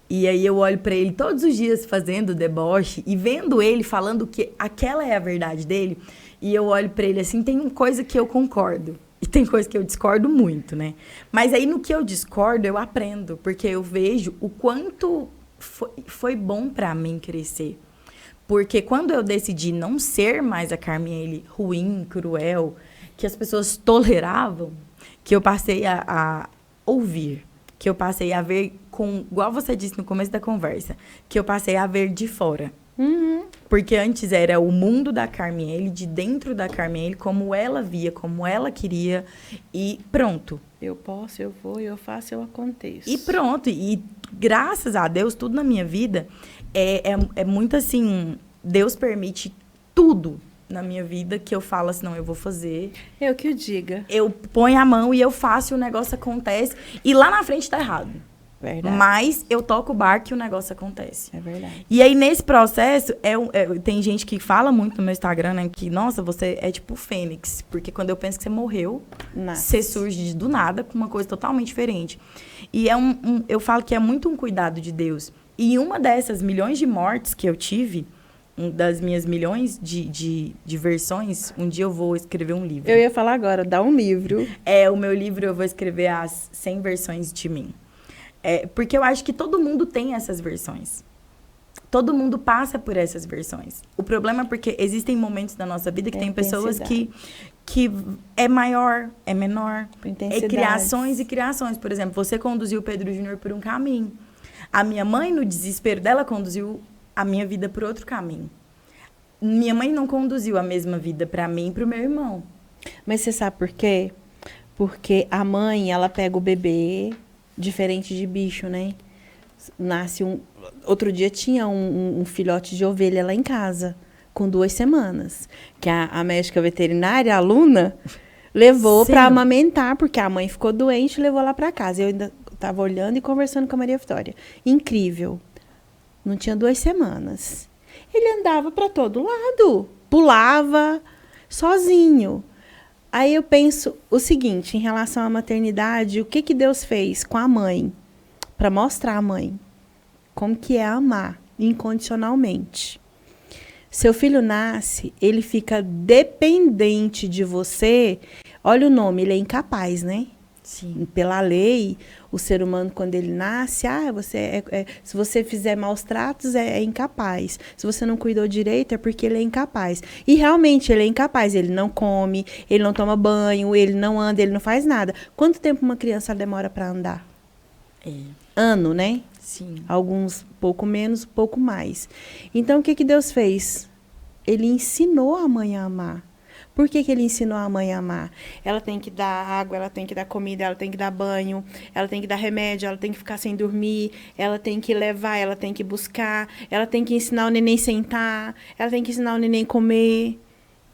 E aí eu olho pra ele todos os dias fazendo deboche e vendo ele falando que aquela é a verdade dele. E eu olho pra ele assim, tem uma coisa que eu concordo. E tem coisa que eu discordo muito, né? Mas aí no que eu discordo, eu aprendo. Porque eu vejo o quanto foi bom pra mim crescer. Porque quando eu decidi não ser mais a Carmiele ruim, cruel, que as pessoas toleravam, que eu passei a ouvir, que eu passei a ver igual você disse no começo da conversa, que eu passei a ver de fora. Uhum. Porque antes era o mundo da Carmiele, de dentro da Carmiele, como ela via, como ela queria, e pronto. Eu posso, eu vou, eu faço, eu aconteço. E pronto. E graças a Deus, tudo na minha vida é muito assim, Deus permite tudo na minha vida que eu falo assim, não, eu vou fazer. Eu que o diga. Eu ponho a mão e eu faço e o negócio acontece. E lá na frente tá errado. Verdade. Mas eu toco o barco e o negócio acontece. É verdade. E aí, nesse processo, tem gente que fala muito no meu Instagram, né? Que, nossa, você é tipo fênix. Porque quando eu penso que você morreu, você surge do nada com uma coisa totalmente diferente. E eu falo que é muito um cuidado de Deus. E uma dessas milhões de mortes que eu tive, das minhas milhões de versões, um dia eu vou escrever um livro. Eu ia falar agora, dá um livro. O meu livro eu vou escrever as 100 versões de mim. Porque eu acho que todo mundo tem essas versões. Todo mundo passa por essas versões. O problema é porque existem momentos da nossa vida que tem pessoas que é maior, é menor. É criações e criações. Por exemplo, você conduziu o Pedro Júnior por um caminho. A minha mãe, no desespero dela, conduziu a minha vida por outro caminho. Minha mãe não conduziu a mesma vida para mim e para o meu irmão. Mas você sabe por quê? Porque a mãe, ela pega o bebê... Diferente de bicho, né? Nasce Outro dia tinha um filhote de ovelha lá em casa, com 2 semanas. Que a médica veterinária, a Luna, levou para amamentar, porque a mãe ficou doente e levou lá para casa. Eu ainda estava olhando e conversando com a Maria Vitória. Incrível. Não tinha 2 semanas. Ele andava para todo lado. Pulava sozinho. Aí eu penso o seguinte, em relação à maternidade, o que Deus fez com a mãe? Para mostrar à mãe como que é amar incondicionalmente. Seu filho nasce, ele fica dependente de você. Olha o nome, ele é incapaz, né? Sim. Pela lei, o ser humano, quando ele nasce, se você fizer maus tratos, é incapaz. Se você não cuidou direito, é porque ele é incapaz. E realmente, ele é incapaz. Ele não come, ele não toma banho, ele não anda, ele não faz nada. Quanto tempo uma criança demora para andar? Ano, né? Sim. Alguns pouco menos, pouco mais. Então, o que Deus fez? Ele ensinou a mãe a amar. Por que ele ensinou a mãe a amar? Ela tem que dar água, ela tem que dar comida, ela tem que dar banho, ela tem que dar remédio, ela tem que ficar sem dormir, ela tem que levar, ela tem que buscar, ela tem que ensinar o neném a sentar, ela tem que ensinar o neném a comer.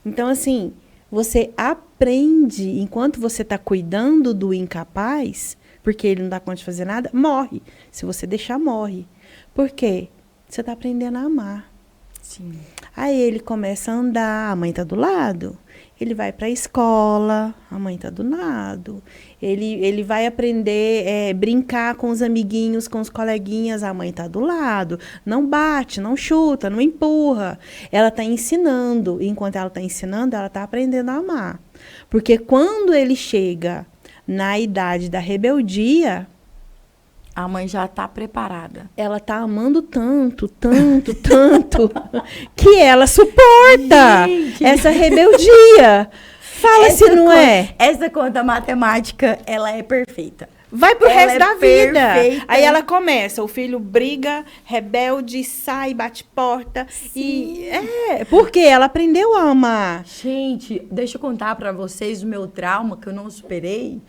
Então, assim, você aprende, enquanto você está cuidando do incapaz, porque ele não dá conta de fazer nada, morre. Se você deixar, morre. Por quê? Você está aprendendo a amar. Sim. Aí ele começa a andar, a mãe está do lado. Ele vai para a escola, a mãe está do lado. Ele vai aprender, brincar com os amiguinhos, com os coleguinhas, a mãe está do lado. Não bate, não chuta, não empurra. Ela está ensinando. Enquanto ela está ensinando, ela está aprendendo a amar. Porque quando ele chega na idade da rebeldia, a mãe já está preparada. Ela está amando tanto, tanto, tanto, que ela suporta essa rebeldia. Fala se não é. Essa conta matemática, ela é perfeita. Vai pro resto da vida. Aí ela começa, o filho briga, rebelde, sai, bate porta. Sim. Porque ela aprendeu a amar. Gente, deixa eu contar pra vocês o meu trauma que eu não superei.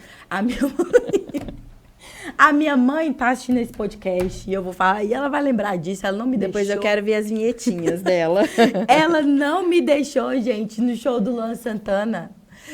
A minha mãe tá assistindo esse podcast e eu vou falar, e ela vai lembrar disso, ela não me deixou. Depois eu quero ver as vinhetinhas dela. Ela não me deixou, gente, no show do Luan Santana,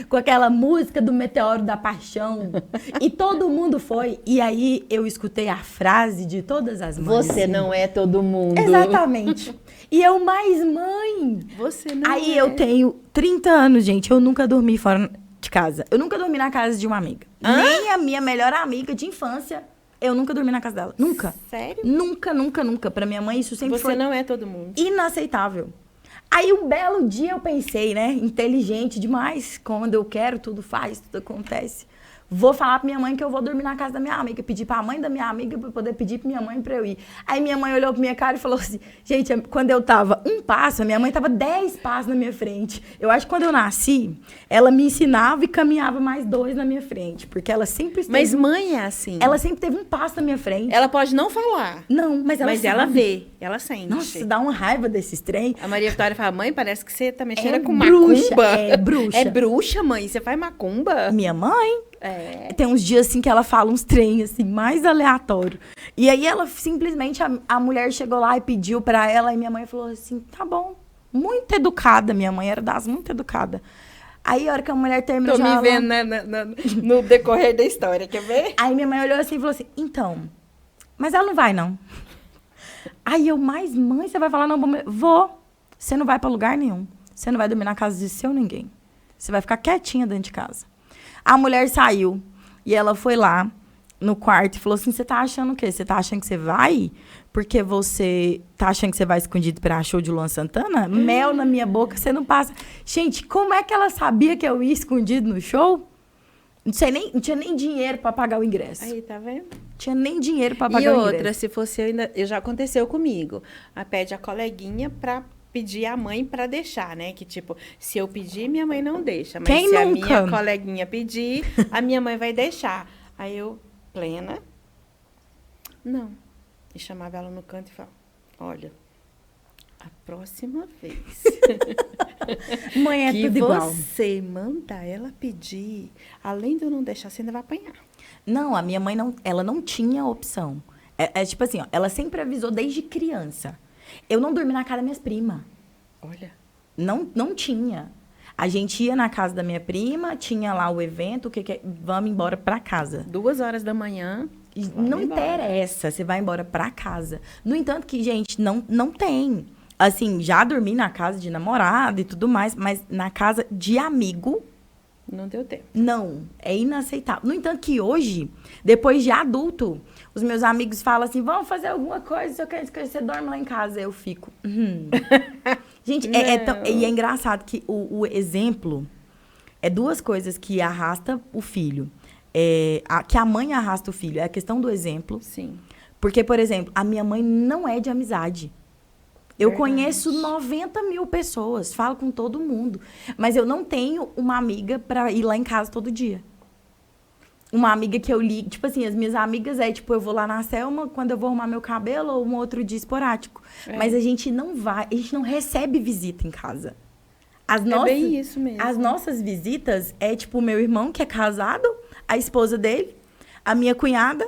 com aquela música do Meteoro da Paixão. E todo mundo foi. E aí eu escutei a frase de todas as mães. Você não é todo mundo. Exatamente. E eu mais mãe. Você não Aí eu tenho 30 anos, gente, eu nunca dormi fora de casa. Eu nunca dormi na casa de uma amiga. Nem a minha melhor amiga de infância, eu nunca dormi na casa dela. Nunca. Sério? Nunca, nunca, nunca. Pra minha mãe, isso sempre foi... Você não é todo mundo. Inaceitável. Aí, um belo dia, eu pensei, né? Inteligente demais. Quando eu quero, tudo faz, tudo acontece. Vou falar pra minha mãe que eu vou dormir na casa da minha amiga. Pedir pra mãe da minha amiga pra poder pedir pra minha mãe pra eu ir. Aí minha mãe olhou pra minha cara e falou assim... Gente, quando eu tava um passo, a minha mãe tava 10 passos na minha frente. Eu acho que quando eu nasci, ela me ensinava e caminhava mais 2 na minha frente. Porque ela sempre esteve... Mas mãe é assim. Ela sempre teve um passo na minha frente. Ela pode não falar. Não, mas ela sabe. Ela vê, ela sente. Nossa, dá uma raiva desses trem. A Maria Vitória fala, mãe, parece que você tá mexendo com bruxa, macumba. É bruxa. É bruxa, mãe? Você faz macumba? Minha mãe. Tem uns dias, assim, que ela fala uns trem, assim, mais aleatório. E aí, ela simplesmente, a mulher chegou lá e pediu pra ela, e minha mãe falou assim, tá bom. Muito educada, minha mãe era das muito educada. Aí, a hora que a mulher terminou... Tô me vendo no decorrer da história, quer ver? Aí, minha mãe olhou assim e falou assim, então, Mas ela não vai, não. Aí eu, mas mãe, você vai falar não? Vou. Você não vai pra lugar nenhum. Você não vai dormir na casa de seu ninguém. Você vai ficar quietinha dentro de casa. A mulher saiu e ela foi lá no quarto e falou assim, você tá achando o quê? Você tá achando que você vai? Porque você tá achando que você vai escondido pra show de Luan Santana? Mel na minha boca, você não passa. Gente, como é que ela sabia que eu ia escondido no show? Não tinha nem dinheiro pra pagar o ingresso. Aí, tá vendo? Tinha nem dinheiro pra pagar E o ingresso. outra, se fosse eu já aconteceu comigo. Aí pede a coleguinha pra pedir a mãe pra deixar, né? Que tipo, se eu pedir, minha mãe não deixa. Mas Quem se a nunca? minha coleguinha pedir, a minha mãe vai deixar. Aí eu, plena, não. E chamava ela no canto e falava, olha, a próxima vez Mãe é que tudo igual. você mandar ela pedir, além de eu não deixar, você ainda vai apanhar. Não, a minha mãe ela não tinha opção. É tipo assim, ó, ela sempre avisou desde criança. Eu não dormi na casa das minhas primas. Olha. Não tinha. A gente ia na casa da minha prima, tinha lá o evento, vamos embora pra casa. 2h da manhã. Não interessa, você vai embora pra casa. No entanto que, gente, não tem. Assim, já dormi na casa de namorado e tudo mais, mas na casa de amigo, não deu tempo. não, é inaceitável. No entanto que hoje, depois de adulto, os meus amigos falam assim, vamos fazer alguma coisa, se eu quero que você dorme lá em casa. Eu fico, Gente, e é engraçado que o exemplo é duas coisas que arrasta o filho. Que a mãe arrasta o filho. É a questão do exemplo. Sim. Porque, por exemplo, a minha mãe não é de amizade. Eu Verdade. conheço 90 mil pessoas, falo com todo mundo. Mas eu não tenho uma amiga pra ir lá em casa todo dia. Uma amiga que eu ligo, tipo assim, as minhas amigas tipo, eu vou lá na Selma quando eu vou arrumar meu cabelo ou um outro dia esporádico. Mas a gente não recebe visita em casa. Bem isso mesmo. As nossas visitas é tipo o meu irmão, que é casado, a esposa dele, a minha cunhada,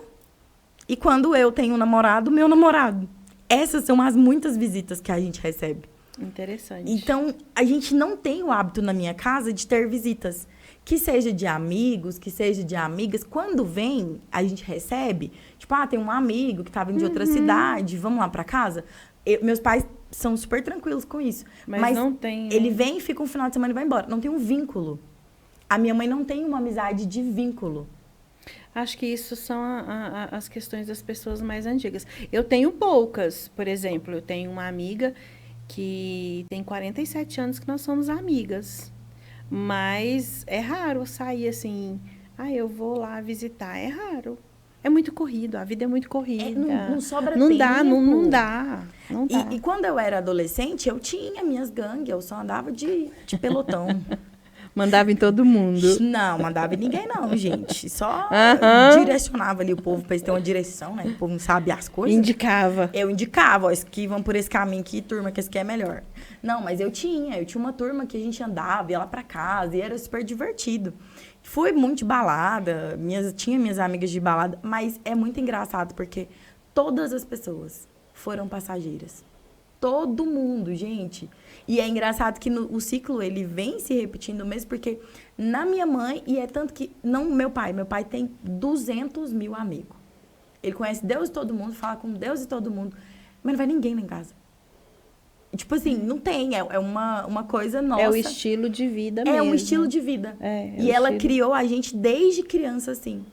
e quando eu tenho um namorado, meu namorado. Essas são as muitas visitas que a gente recebe. Interessante. Então, a gente não tem o hábito na minha casa de ter visitas. Que seja de amigos, que seja de amigas. Quando vem, a gente recebe. Tipo, tem um amigo que tá vindo de outra cidade, vamos lá pra casa. Meus pais são super tranquilos com isso. Mas não tem... Ele vem, fica um final de semana e vai embora. Não tem um vínculo. A minha mãe não tem uma amizade de vínculo. Acho que isso são as questões das pessoas mais antigas. Eu tenho poucas. Por exemplo, eu tenho uma amiga que tem 47 anos que nós somos amigas. Mas é raro sair assim, eu vou lá visitar. É raro. É muito corrido, a vida é muito corrida. Não sobra não tempo. Não dá. E quando eu era adolescente, eu tinha minhas gangues, eu só andava de pelotão. Mandava em todo mundo. Não, mandava em ninguém não, gente. Só direcionava ali o povo pra eles terem uma direção, né? O povo não sabe as coisas. Indicava. Eu indicava, ó, que vão por esse caminho aqui, turma, que esse aqui é melhor. Não, mas eu tinha uma turma que a gente andava, ia lá pra casa, e era super divertido. Fui muito de balada, tinha minhas amigas de balada, mas é muito engraçado, porque todas as pessoas foram passageiras. Todo mundo, gente. E é engraçado que o ciclo, ele vem se repetindo mesmo, porque na minha mãe, e é tanto que, não meu pai tem 200 mil amigos. Ele conhece Deus e todo mundo, fala com Deus e todo mundo, mas não vai ninguém lá em casa. Tipo assim, não tem, é uma coisa nossa. É o estilo de vida mesmo. É um estilo de vida. E ela criou a gente desde criança, assim.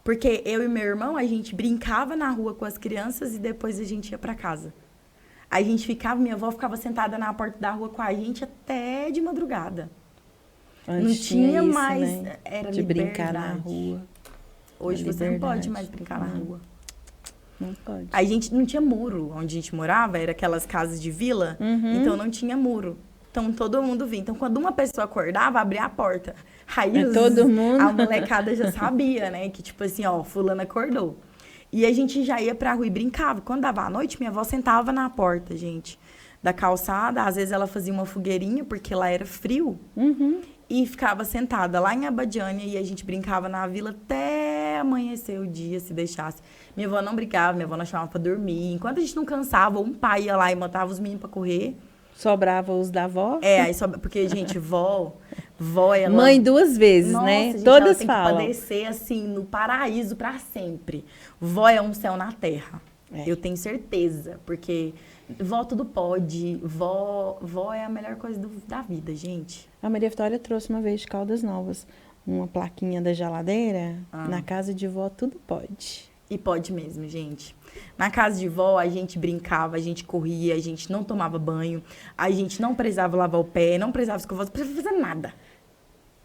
Porque eu e meu irmão, a gente brincava na rua com as crianças e depois a gente ia pra casa. A gente minha avó ficava sentada na porta da rua com a gente até de madrugada. Antes não tinha isso, mais, né? era de liberdade. brincar na rua. Hoje você não pode mais brincar na rua. Não pode. A gente não tinha muro onde a gente morava, era aquelas casas de vila, então não tinha muro. Então todo mundo vinha. Então quando uma pessoa acordava, abria a porta. Aí todo mundo. A molecada já sabia, né? Que tipo assim, fulano acordou. E a gente já ia pra rua e brincava. Quando dava a noite, minha avó sentava na porta, gente, da calçada. Às vezes ela fazia uma fogueirinha, porque lá era frio. E ficava sentada lá em Abadiânia e a gente brincava na vila até amanhecer o dia, se deixasse. Minha avó não brincava, minha avó não chamava pra dormir. Enquanto a gente não cansava, um pai ia lá e matava os meninos pra correr. Sobrava os da avó? Aí porque, gente, vó, Vó, ela... Mãe duas vezes, Nossa, né? gente, Todas ela tem falam. que padecer, assim, no paraíso pra sempre. Vó é um céu na terra. É. Eu tenho certeza, porque vó tudo pode. Vó é a melhor coisa da vida, gente. A Maria Vitória trouxe uma vez de Caldas Novas uma plaquinha da geladeira. Na casa de vó tudo pode. E pode mesmo, gente. Na casa de vó, a gente brincava, a gente corria, a gente não tomava banho, a gente não precisava lavar o pé, não precisava escovar, não precisava fazer nada.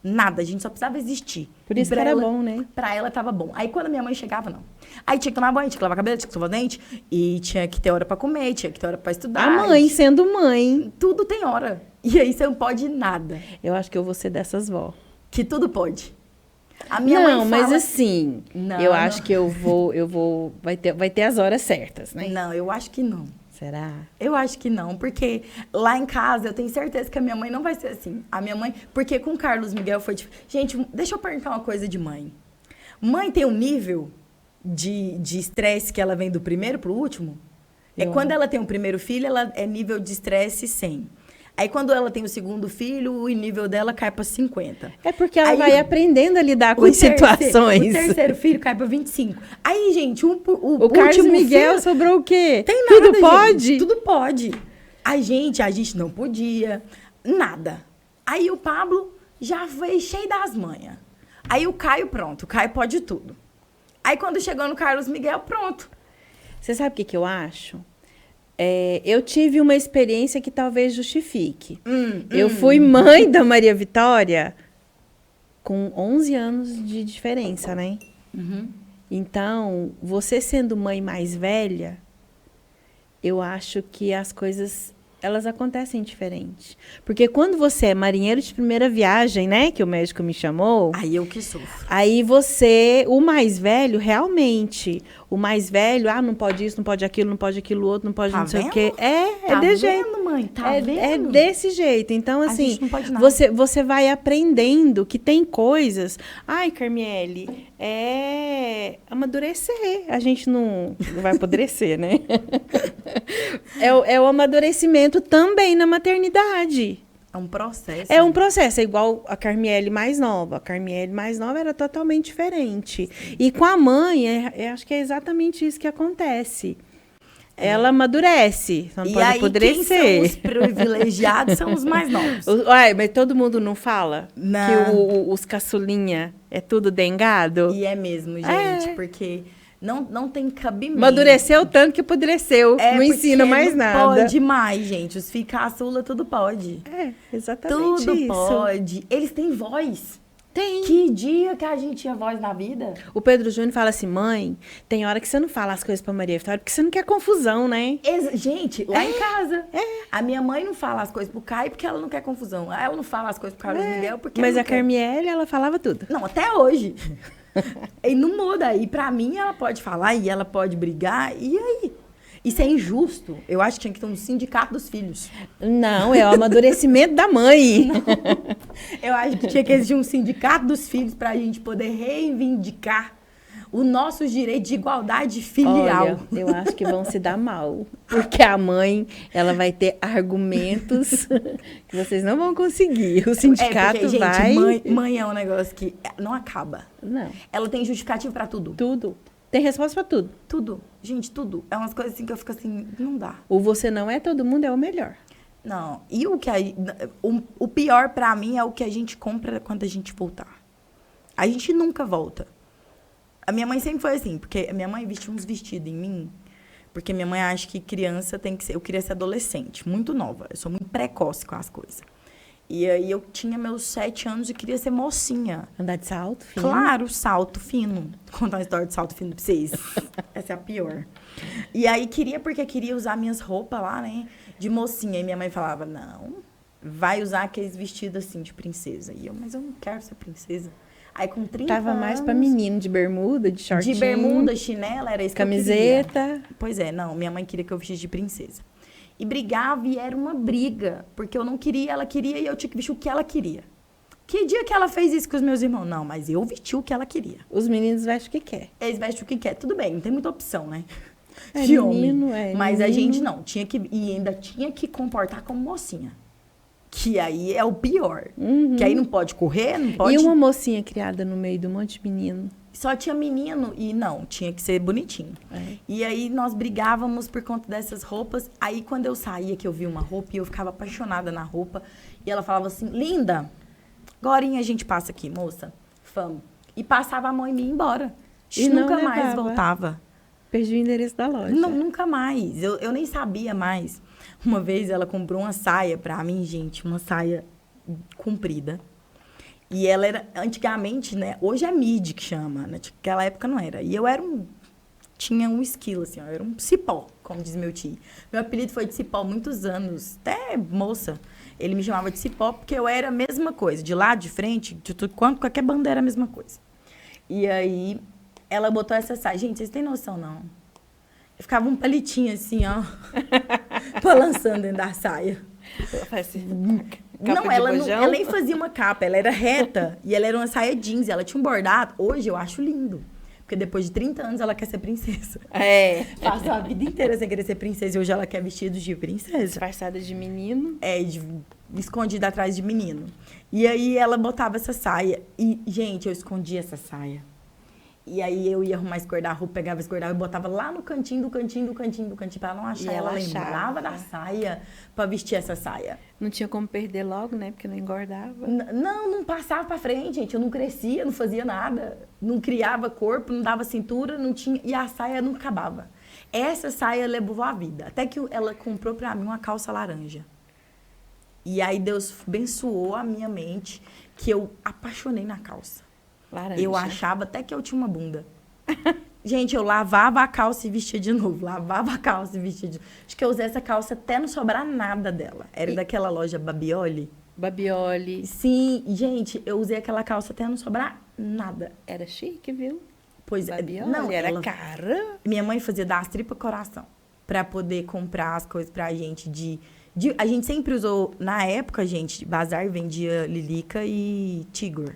Nada, a gente só precisava existir. Por isso que era bom, né? Pra ela tava bom. Aí quando minha mãe chegava, não. Aí tinha que tomar banho, tinha que lavar cabelo, tinha que escovar o dente, e tinha que ter hora pra comer, tinha que ter hora pra estudar. A mãe, sendo mãe. Tudo tem hora. E aí você não pode nada. Eu acho que eu vou ser dessas vó. Que tudo pode. A minha mãe fala... mas assim, Não, eu não. acho que eu vou, vai ter as horas certas, né? Não, eu acho que não. Será? Eu acho que não, porque lá em casa eu tenho certeza que a minha mãe não vai ser assim. A minha mãe, porque com o Carlos Miguel foi diferente. Gente, deixa eu perguntar uma coisa de mãe. Mãe tem um nível de estresse que ela vem do primeiro pro último? Quando ela tem o primeiro filho, ela é nível de estresse 100. Aí quando ela tem o segundo filho, o nível dela cai para 50. É porque ela Aí, vai aprendendo a lidar com as situações. O terceiro filho cai para 25. Aí, gente, o Carlos último Miguel filho, sobrou o quê? tem Tudo nada, pode? gente, tudo pode. A gente não podia, nada. Aí o Pablo já veio cheio das manhas. Aí o Caio, pronto, o Caio pode tudo. Aí quando chegou no Carlos Miguel, pronto. Você sabe o que eu acho? Eu tive uma experiência que talvez justifique. Eu fui mãe da Maria Vitória com 11 anos de diferença, né? Uhum. Então, você sendo mãe mais velha, eu acho que as coisas, elas acontecem diferente. Porque quando você é marinheiro de primeira viagem, né? Que o médico me chamou. Aí eu que sofro. Aí você, o mais velho, realmente, o mais velho, não pode isso, não pode aquilo outro, não pode Tá não sei vendo? o quê. Tá de vendo, jeito. mãe? Tá É vendo? desse jeito. Então, A assim, gente não pode nada. você vai aprendendo que tem coisas. Ai, Carmiele, amadurecer. A gente não vai apodrecer, né? É o amadurecimento também na maternidade. É um processo. É um processo, é igual a Carmiele mais nova. A Carmiele mais nova era totalmente diferente. E com a mãe, acho que é exatamente isso que acontece. Ela amadurece, só não E pode aí, apodrecer. quem são os privilegiados são os mais novos. Mas todo mundo não fala Não. que os caçulinha é tudo dengado? E é mesmo, gente, porque não tem cabimento. Amadureceu tanto que apodreceu. Não porque ensina mais não nada. Pode mais, gente. Os filhos caçula, tudo pode. Exatamente Tudo isso. pode. Eles têm voz. Tem. Que dia que a gente tinha voz na vida? O Pedro Júnior fala assim, mãe, tem hora que você não fala as coisas pra Maria Vitória, porque você não quer confusão, né? Gente, lá em casa. A minha mãe não fala as coisas pro Caio porque ela não quer confusão. Ela não fala as coisas pro Carlos Miguel porque Mas ela não a quer. Carmiele, ela falava tudo. Não, até hoje. E não muda. E pra mim, ela pode falar e ela pode brigar. E aí? Isso é injusto. Eu acho que tinha que ter um sindicato dos filhos. Não, é o amadurecimento da mãe. Eu acho que tinha que existir um sindicato dos filhos pra gente poder reivindicar os nossos direitos de igualdade filial. Olha, eu acho que vão se dar mal. Porque a mãe, ela vai ter argumentos que vocês não vão conseguir. O sindicato porque, vai... gente, mãe é um negócio que não acaba. Não, Ela tem justificativo pra tudo. tudo. Tem resposta pra tudo. Tudo. Gente, tudo. É umas coisas assim que eu fico assim, não dá. O você não é todo mundo é o melhor. Não. E o pior pra mim é o que a gente compra quando a gente voltar. A gente nunca volta. A minha mãe sempre foi assim, porque a minha mãe vestiu uns vestidos em mim, porque minha mãe acha que criança tem que ser... Eu queria ser adolescente, muito nova. Eu sou muito precoce com as coisas. E aí eu tinha meus 7 anos e queria ser mocinha. Andar de salto, filho. Claro, salto fino. Vou contar uma história de salto fino pra vocês. Essa é a pior. E aí porque queria usar minhas roupas lá, né? De mocinha. E minha mãe falava, não, vai usar aqueles vestidos assim de princesa. E eu, mas eu não quero ser princesa. Aí com 30 Tava anos... mais pra menino, de bermuda, de shortinho. De bermuda, chinela, era isso camiseta. que eu queria. Pois é, não, minha mãe queria que eu vestisse de princesa. E brigava, e era uma briga, porque eu não queria, ela queria, e eu tinha que vestir o que ela queria. Que dia que ela fez isso com os meus irmãos? Não, mas eu vesti o que ela queria. Os meninos vestem o que quer. Eles vestem o que quer, tudo bem, não tem muita opção, né? Menino, Mas menino. a gente não, e ainda tinha que comportar como mocinha. Que aí é o pior. Uhum. Que aí não pode correr, não pode... E uma mocinha criada no meio de um monte de menino? Só tinha menino e não, tinha que ser bonitinho. E aí nós brigávamos por conta dessas roupas. Aí quando eu saía, que eu vi uma roupa e eu ficava apaixonada na roupa. E ela falava assim, linda, agorinha a gente passa aqui, moça. Vamos. E passava a mão em mim e ia embora. E nunca não mais levava. voltava. Perdi o endereço da loja. Não, nunca mais. Eu nem sabia mais. Uma vez ela comprou uma saia pra mim, gente. Uma saia comprida. E ela era, antigamente, né? Hoje é midi que chama. Naquela época não era. E eu era tinha um esquilo, assim, ó. Eu era um cipó, como diz meu tio. Meu apelido foi de cipó muitos anos. Até moça. Ele me chamava de cipó porque eu era a mesma coisa. De lado, de frente, de tudo quanto, qualquer bandeira era a mesma coisa. E aí, ela botou essa saia. Gente, vocês têm noção, não? Eu ficava um palitinho assim, ó. balançando dentro da saia. Não, ela nem fazia uma capa. Ela era reta. E ela era uma saia jeans. Ela tinha um bordado. Hoje eu acho lindo. Porque depois de 30 anos ela quer ser princesa. Passou a vida inteira sem querer ser princesa. E hoje ela quer vestido de princesa. Disfarçada de menino. Escondida atrás de menino. E aí ela botava essa saia. E, gente, eu escondia essa saia. E aí eu ia arrumar esse guarda-roupa, pegava esse guarda-roupa e botava lá no cantinho pra ela não achar. E ela lembrava da saia pra vestir essa saia. Não tinha como perder logo, né? Porque não engordava. Não passava pra frente, gente. Eu não crescia, não fazia nada. Não criava corpo, não dava cintura, não tinha... E a saia não acabava. Essa saia levou a vida. Até que ela comprou pra mim uma calça laranja. E aí Deus abençoou a minha mente que eu apaixonei na calça. Laranja. Eu achava até que eu tinha uma bunda. Gente, eu lavava a calça e vestia de novo. Lavava a calça e vestia de novo. Acho que eu usei essa calça até não sobrar nada dela. Era daquela loja Babioli. Babioli. Sim, gente, eu usei aquela calça até não sobrar nada. Era chique, viu? Pois é. Babioli, Não, era cara. Minha mãe fazia das tripas coração. Pra poder comprar as coisas pra gente a gente sempre usou, na época, gente, bazar vendia Lilica e Tigor.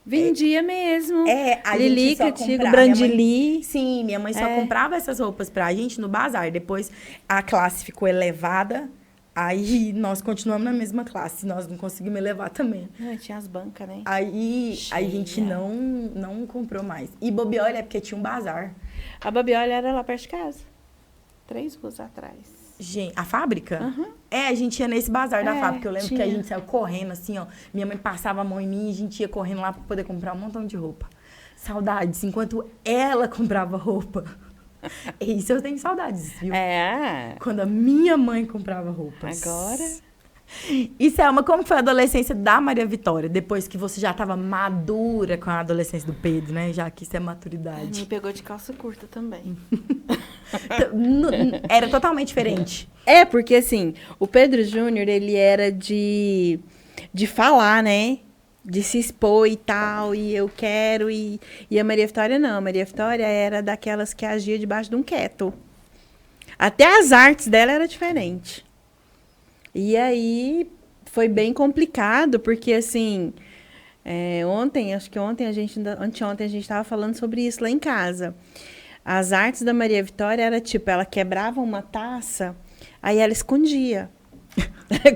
Vendia mesmo. A Lilica, gente só Tigo, comprava. Brandili. Sim, minha mãe só comprava essas roupas pra gente no bazar. Depois a classe ficou elevada, aí nós continuamos na mesma classe. Nós não conseguimos elevar também. Não, tinha as bancas, né? Aí a gente não comprou mais. E Babioli é porque tinha um bazar. A Babioli era lá perto de casa. 3 ruas atrás. Gente, a fábrica? Uhum. A gente ia nesse bazar da fábrica. Eu lembro tinha. que a gente saiu correndo, assim, ó. Minha mãe passava a mão em mim e a gente ia correndo lá pra poder comprar um montão de roupa. Saudades, enquanto ela comprava roupa. Isso eu tenho saudades, viu? Quando a minha mãe comprava roupas. Agora... E, Selma, como foi a adolescência da Maria Vitória? Depois que você já estava madura com a adolescência do Pedro, né? Já que isso é maturidade. Me pegou de calça curta também. Era totalmente diferente. Porque assim, o Pedro Júnior, ele era de falar, né? De se expor e tal, e eu quero, e a Maria Vitória não. A Maria Vitória era daquelas que agia debaixo de um keto. Até as artes dela era diferente. E aí, foi bem complicado, porque assim, anteontem a gente estava falando sobre isso lá em casa. As artes da Maria Vitória era tipo, ela quebrava uma taça, aí ela escondia.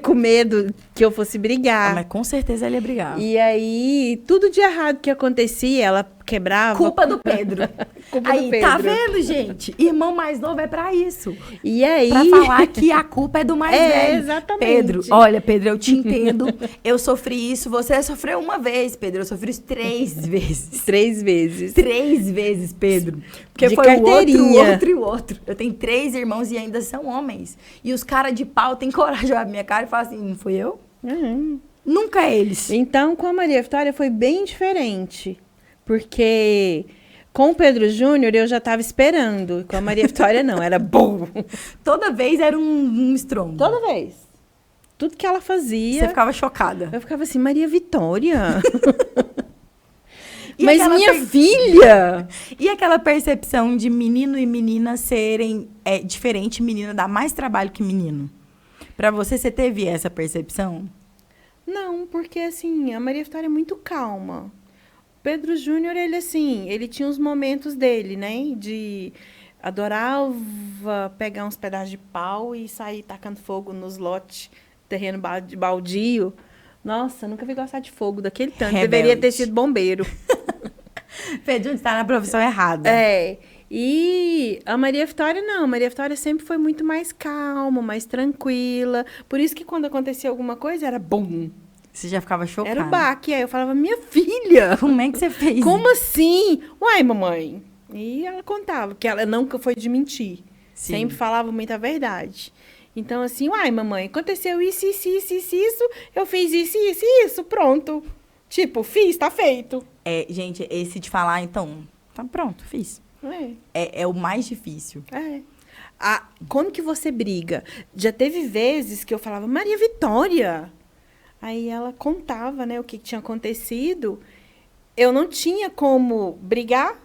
Com medo que eu fosse brigar. Mas com certeza ela ia brigar. E aí, tudo de errado que acontecia, ela quebrava. Culpa do Pedro. Culpa aí, do Pedro. tá vendo, gente? Irmão mais novo é pra isso. E aí... Pra falar que a culpa é do mais velho. Exatamente. Pedro, olha, Pedro, eu te entendo. Eu sofri isso. Você sofreu uma vez, Pedro. Eu sofri isso 3 vezes. 3 vezes. 3 vezes, Pedro. Porque de foi carteirinha. o outro e o outro. Eu tenho 3 irmãos e ainda são homens. E os caras de pau têm coragem de olhar pra minha cara e falar assim, não fui eu? Uhum. Nunca é eles. Então, com a Maria Vitória foi bem diferente. Porque com o Pedro Júnior eu já estava esperando. Com a Maria Vitória não, era bom. Toda vez era um estrondo. Toda vez. Tudo que ela fazia. Você ficava chocada. Eu ficava assim, Maria Vitória? E mas minha filha! E aquela percepção de menino e menina serem diferente, menina dá mais trabalho que menino? Pra você teve essa percepção? Não, porque assim, a Maria Vitória é muito calma. O Pedro Júnior, ele assim, ele tinha os momentos dele, né? De adorava pegar uns pedaços de pau e sair tacando fogo nos lotes terreno baldio. Nossa, nunca vi gostar de fogo daquele tanto. Rebelde. Deveria ter sido bombeiro. Fê Júnior está na profissão errada. É. E a Maria Vitória, não. A Maria Vitória sempre foi muito mais calma, mais tranquila. Por isso que quando acontecia alguma coisa, era bum. Você já ficava chocada. Era o baque. Aí eu falava, minha filha, Como é que você fez como assim? Uai, mamãe. E ela contava, que ela nunca foi de mentir. Sim. Sempre falava muita verdade. Então, assim, uai, mamãe, aconteceu isso, eu fiz isso, pronto. Tipo, fiz, tá feito. É, gente, esse de falar, então, tá pronto, fiz. É o mais difícil. Como que você briga? Já teve vezes que eu falava, Maria Vitória. Aí ela contava, né, o que tinha acontecido. Eu não tinha como brigar.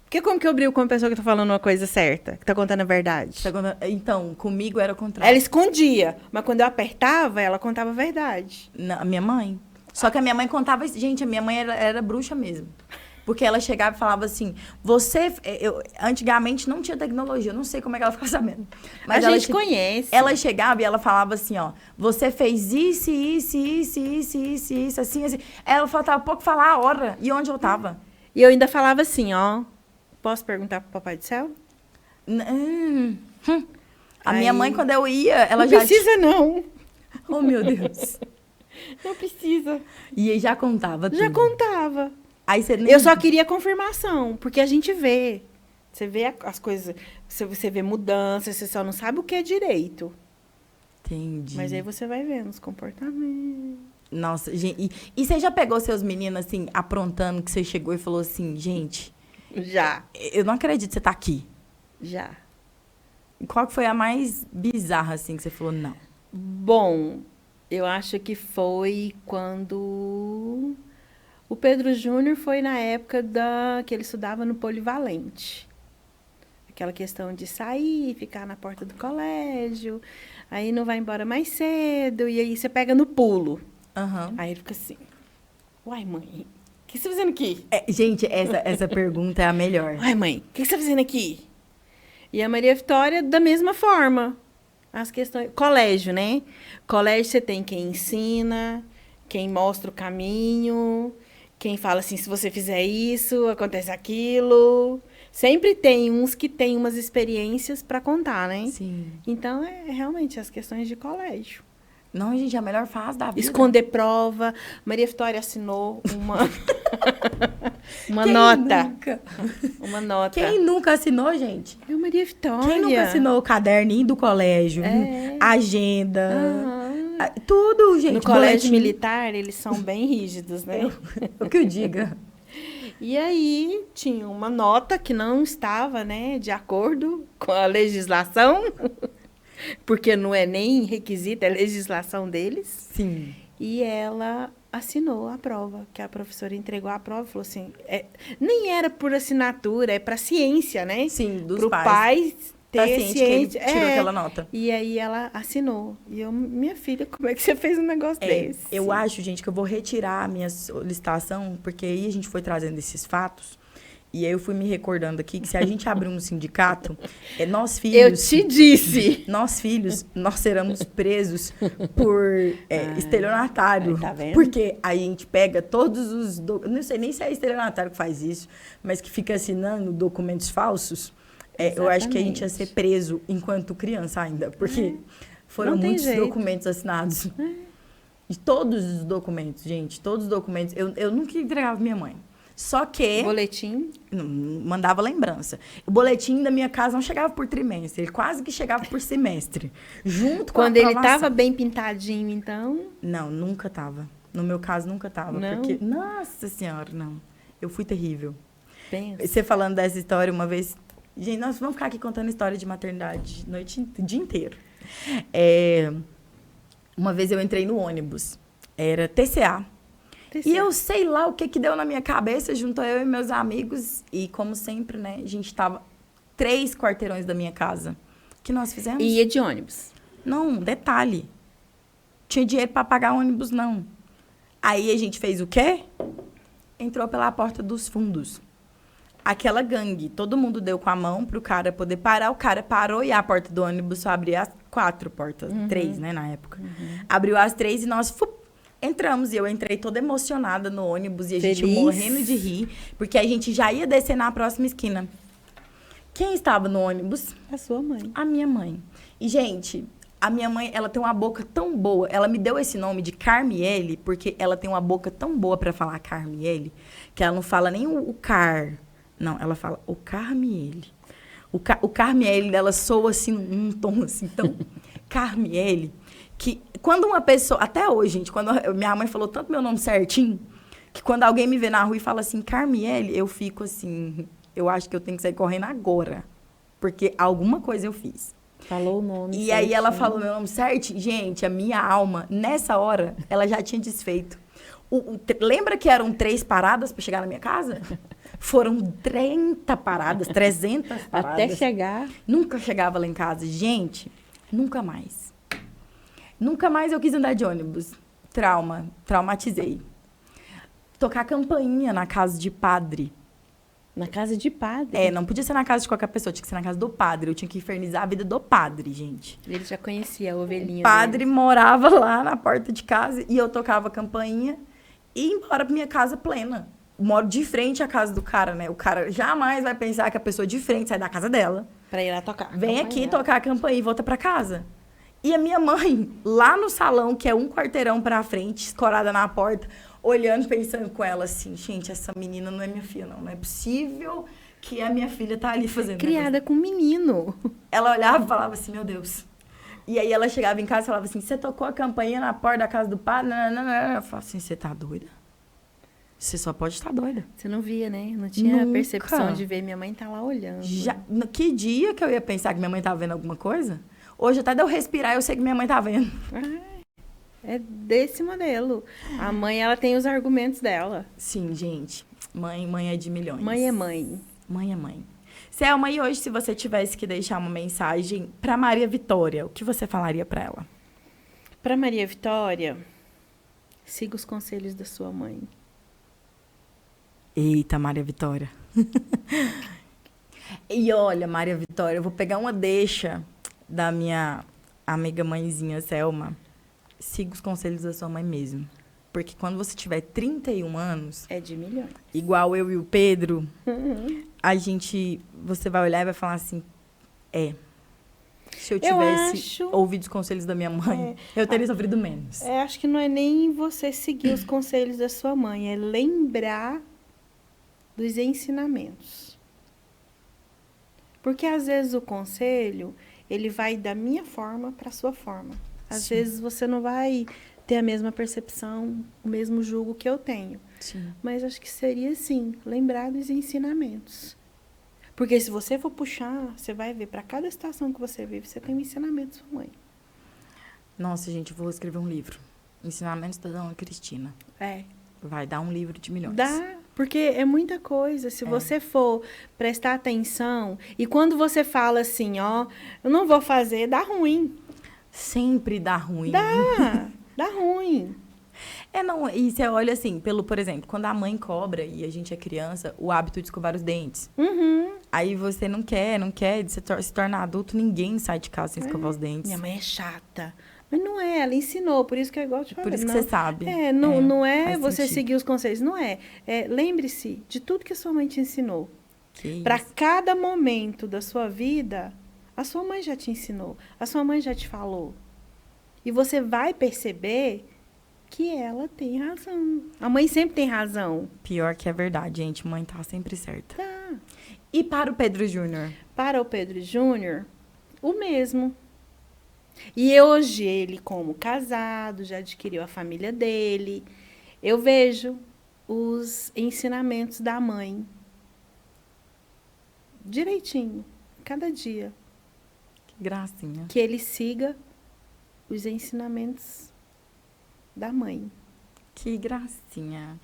Porque como que eu brigo com uma pessoa que tá falando uma coisa certa? Que tá contando a verdade? Então, comigo era o contrário. Ela escondia. Mas quando eu apertava, ela contava a verdade. A minha mãe. Só que a minha mãe contava... Gente, a minha mãe era bruxa mesmo. Porque ela chegava e falava assim... Antigamente não tinha tecnologia. Eu não sei como é que ela ficava sabendo. Mas a gente conhece. Ela chegava e ela falava assim, ó... Você fez isso, assim. Ela faltava pouco falar a hora e onde eu tava. E eu ainda falava assim, ó... Posso perguntar pro Papai do Céu? A minha mãe, quando eu ia, ela não já... Não precisa, não. Oh, meu Deus. Não precisa. E aí já contava tudo. Já contava. Aí você nem... Eu só queria confirmação, porque a gente vê. Você vê as coisas, você vê mudanças, você só não sabe o que é direito. Entendi. Mas aí você vai vendo os comportamentos. Nossa, gente... E você já pegou seus meninos, assim, aprontando, que você chegou e falou assim, gente... Já. Eu não acredito que você tá aqui. Já. Qual que foi a mais bizarra, assim, que você falou, não? Bom, eu acho que foi quando... O Pedro Júnior foi na época que ele estudava no Polivalente. Aquela questão de sair, ficar na porta do colégio, aí não vai embora mais cedo, e aí você pega no pulo. Uhum. Aí ele fica assim, uai, mãe... O que você está fazendo aqui? Gente, essa pergunta é a melhor. Ai, mãe, o que você está fazendo aqui? E a Maria Vitória, da mesma forma. As questões... Colégio, né? Colégio, você tem quem ensina, quem mostra o caminho, quem fala assim, se você fizer isso, acontece aquilo. Sempre tem uns que têm umas experiências para contar, né? Sim. Então, realmente as questões de colégio. Não, gente, é a melhor fase da vida. Esconder prova. Maria Vitória assinou uma Quem nota. Nunca? Uma nota. Quem nunca assinou, gente? Eu, Maria Vitória. Quem nunca assinou o caderninho do colégio? Agenda. Tudo, gente. No colégio militar, eles são bem rígidos, né? O que eu diga. E aí, tinha uma nota que não estava, né, de acordo com a legislação. Porque não é nem requisito, é legislação deles. Sim. E ela assinou a prova, que a professora entregou a prova e falou assim, nem era por assinatura, é para ciência, né? Sim, dos Pro pais. pai ter ciência. Que ele tirou aquela nota. E aí ela assinou. E eu, minha filha, como é que você fez um negócio desse? Eu acho, gente, que eu vou retirar a minha solicitação, porque aí a gente foi trazendo esses fatos. E aí eu fui me recordando aqui que se a gente abrir um sindicato, nós filhos... Eu te disse! Nós filhos, nós seremos presos por estelionatário. Tá vendo? Porque a gente pega todos os... Não sei nem se é estelionatário que faz isso, mas que fica assinando documentos falsos. Eu acho que a gente ia ser preso enquanto criança ainda, porque foram muitos documentos assinados. E todos os documentos, gente, todos os documentos... Eu nunca entregava minha mãe. Só que... Boletim? Mandava lembrança. O boletim da minha casa não chegava por trimestre, ele quase que chegava por semestre. Junto com Quando a ele aprovação. estava bem pintadinho, então? Não, nunca tava. No meu caso, nunca tava. Não? Porque, nossa senhora, não. Eu fui terrível. Pensa. Você falando dessa história uma vez... Gente, nós vamos ficar aqui contando história de maternidade o dia inteiro. Uma vez eu entrei no ônibus. Era TCA. E eu sei lá o que deu na minha cabeça, juntou eu e meus amigos. E, como sempre, né, a gente tava 3 quarteirões da minha casa. O que nós fizemos? E ia de ônibus? Não, detalhe. Tinha dinheiro para pagar ônibus, não. Aí a gente fez o quê? Entrou pela porta dos fundos. aquela gangue. Todo mundo deu com a mão pro cara poder parar. O cara parou e a porta do ônibus só abria as 4 portas. 3, né, na época. Abriu as 3 e nós entramos. E eu entrei toda emocionada no ônibus. E a gente morrendo de rir. Porque a gente já ia descer na próxima esquina. Quem estava no ônibus? A sua mãe. A minha mãe. E, gente, a minha mãe, ela tem uma boca tão boa. Ela me deu esse nome de Carmiele, porque ela tem uma boca tão boa pra falar Carmiele, que ela não fala nem o car. Não, ela fala o Carmiele. O Carmiele dela soa, assim, num tom, assim, tão... Carmiele, que quando uma pessoa... Até hoje, gente, quando minha mãe falou tanto meu nome certinho, que quando alguém me vê na rua e fala assim, Carmiele, eu fico assim... Eu acho que eu tenho que sair correndo agora. Porque alguma coisa eu fiz. Falou o nome E aí ela falou meu nome certo. Gente, a minha alma, nessa hora, ela já tinha desfeito. Lembra que eram 3 paradas para chegar na minha casa? Foram 30 paradas, 300 paradas. Até chegar. Nunca chegava lá em casa. Gente, nunca mais. Nunca mais eu quis andar de ônibus. Traumatizei. Tocar campainha na casa de padre. Na casa de padre? Não podia ser na casa de qualquer pessoa, tinha que ser na casa do padre. Eu tinha que infernizar a vida do padre, gente. Ele já conhecia a ovelhinha. O padre morava lá na porta de casa e eu tocava campainha e ia embora pra minha casa plena. Moro de frente à casa do cara, né? O cara jamais vai pensar que a pessoa de frente sai da casa dela. Pra ir lá tocar. Vem aqui tocar a campainha e volta pra casa. E a minha mãe, lá no salão, que é um quarteirão pra frente, escorada na porta, olhando, pensando com ela assim, gente, essa menina não é minha filha, não. Não é possível que a minha filha tá ali fazendo... Criada com um menino. Ela olhava e falava assim, meu Deus. E aí ela chegava em casa e falava assim, você tocou a campainha na porta da casa do padre? Não. Eu falava assim, você tá doida? Você só pode estar doida. Você não via, né? Não tinha Nunca. percepção de ver. Minha mãe tá lá olhando. Que dia que eu ia pensar que minha mãe tava vendo alguma coisa? Hoje, até de eu respirar, eu sei que minha mãe tá vendo. É desse modelo. A mãe, ela tem os argumentos dela. Sim, gente. Mãe é de milhões. Mãe é mãe. Mãe é mãe. Selma, e hoje, se você tivesse que deixar uma mensagem pra Maria Vitória, o que você falaria pra ela? Pra Maria Vitória, siga os conselhos da sua mãe. Eita, Maria Vitória. E olha, Maria Vitória, eu vou pegar uma deixa da minha amiga mãezinha Selma. Siga os conselhos da sua mãe mesmo. Porque quando você tiver 31 anos... É de milhões. Igual eu e o Pedro, você vai olhar e vai falar assim, se eu tivesse ouvido os conselhos da minha mãe, eu teria sofrido menos. Acho que não é nem você seguir os conselhos da sua mãe, é lembrar dos ensinamentos. Porque às vezes o conselho, ele vai da minha forma para a sua forma. Às vezes você não vai ter a mesma percepção, o mesmo julgo que eu tenho. Sim. Mas acho que seria, assim, lembrar dos ensinamentos. Porque se você for puxar, você vai ver, para cada situação que você vive, você tem um ensinamento da sua mãe. Nossa, gente, eu vou escrever um livro. Ensinamentos da Dona Cristina. Vai dar um livro de milhões. Dá, porque é muita coisa. Se você for prestar atenção, e quando você fala assim, eu não vou fazer, dá ruim. Sempre dá ruim. Dá ruim. E você olha assim, por exemplo, quando a mãe cobra e a gente é criança, o hábito de escovar os dentes. Aí você não quer, se torna adulto, ninguém sai de casa sem escovar os dentes. Minha mãe é chata. Mas não é, ela ensinou, por isso que é igual eu te falei. Por isso que você sabe. Não é você sentido. seguir os conselhos, não é. Lembre-se de tudo que a sua mãe te ensinou. Para isso. cada momento da sua vida, a sua mãe já te ensinou, a sua mãe já te falou. E você vai perceber que ela tem razão. A mãe sempre tem razão. Pior que é verdade, gente. Mãe tá sempre certa. Tá. E para o Pedro Júnior? Para o Pedro Júnior, o mesmo. E hoje ele, como casado, já adquiriu a família dele. Eu vejo os ensinamentos da mãe direitinho, cada dia. Que gracinha. Que ele siga os ensinamentos da mãe. Que gracinha.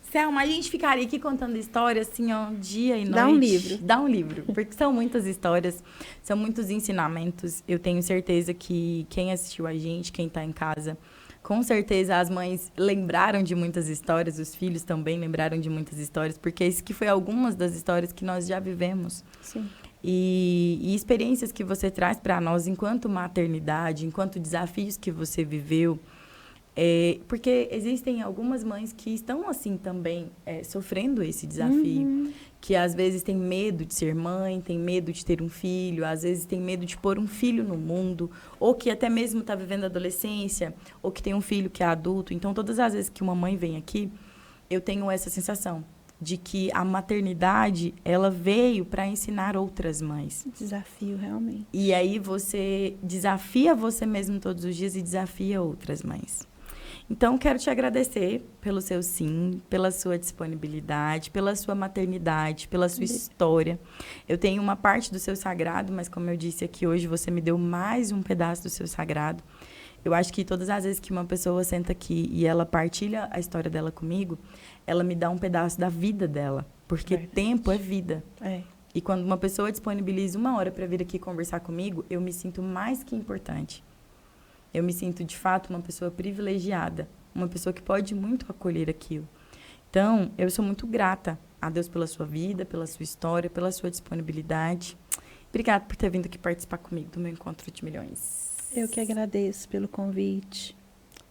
Selma, a gente ficaria aqui contando história assim, dia e noite. Dá um livro. Dá um livro, porque são muitas histórias, são muitos ensinamentos. Eu tenho certeza que quem assistiu a gente, quem tá em casa, Com certeza as mães lembraram de muitas histórias, os filhos também lembraram de muitas histórias, porque isso que foi algumas das histórias que nós já vivemos. Sim. E experiências que você traz para nós enquanto maternidade, enquanto desafios que você viveu. Porque existem algumas mães que estão assim também sofrendo esse desafio, que às vezes tem medo de ser mãe, tem medo de ter um filho, às vezes tem medo de pôr um filho no mundo, ou que até mesmo está vivendo a adolescência, ou que tem um filho que é adulto. Então, todas as vezes que uma mãe vem aqui, eu tenho essa sensação de que a maternidade, ela veio para ensinar outras mães. Desafio, realmente. E aí você desafia você mesmo todos os dias e desafia outras mães. Então, quero te agradecer pelo seu sim, pela sua disponibilidade, pela sua maternidade, pela sua história. Eu tenho uma parte do seu sagrado, mas como eu disse aqui hoje, você me deu mais um pedaço do seu sagrado. Eu acho que todas as vezes que uma pessoa senta aqui e ela partilha a história dela comigo, ela me dá um pedaço da vida dela, porque tempo é vida. E quando uma pessoa disponibiliza 1 hora para vir aqui conversar comigo, eu me sinto mais que importante. Eu me sinto, de fato, uma pessoa privilegiada, uma pessoa que pode muito acolher aquilo. Então, eu sou muito grata a Deus pela sua vida, pela sua história, pela sua disponibilidade. Obrigada por ter vindo aqui participar comigo do meu Encontro de Milhões. Eu que agradeço pelo convite,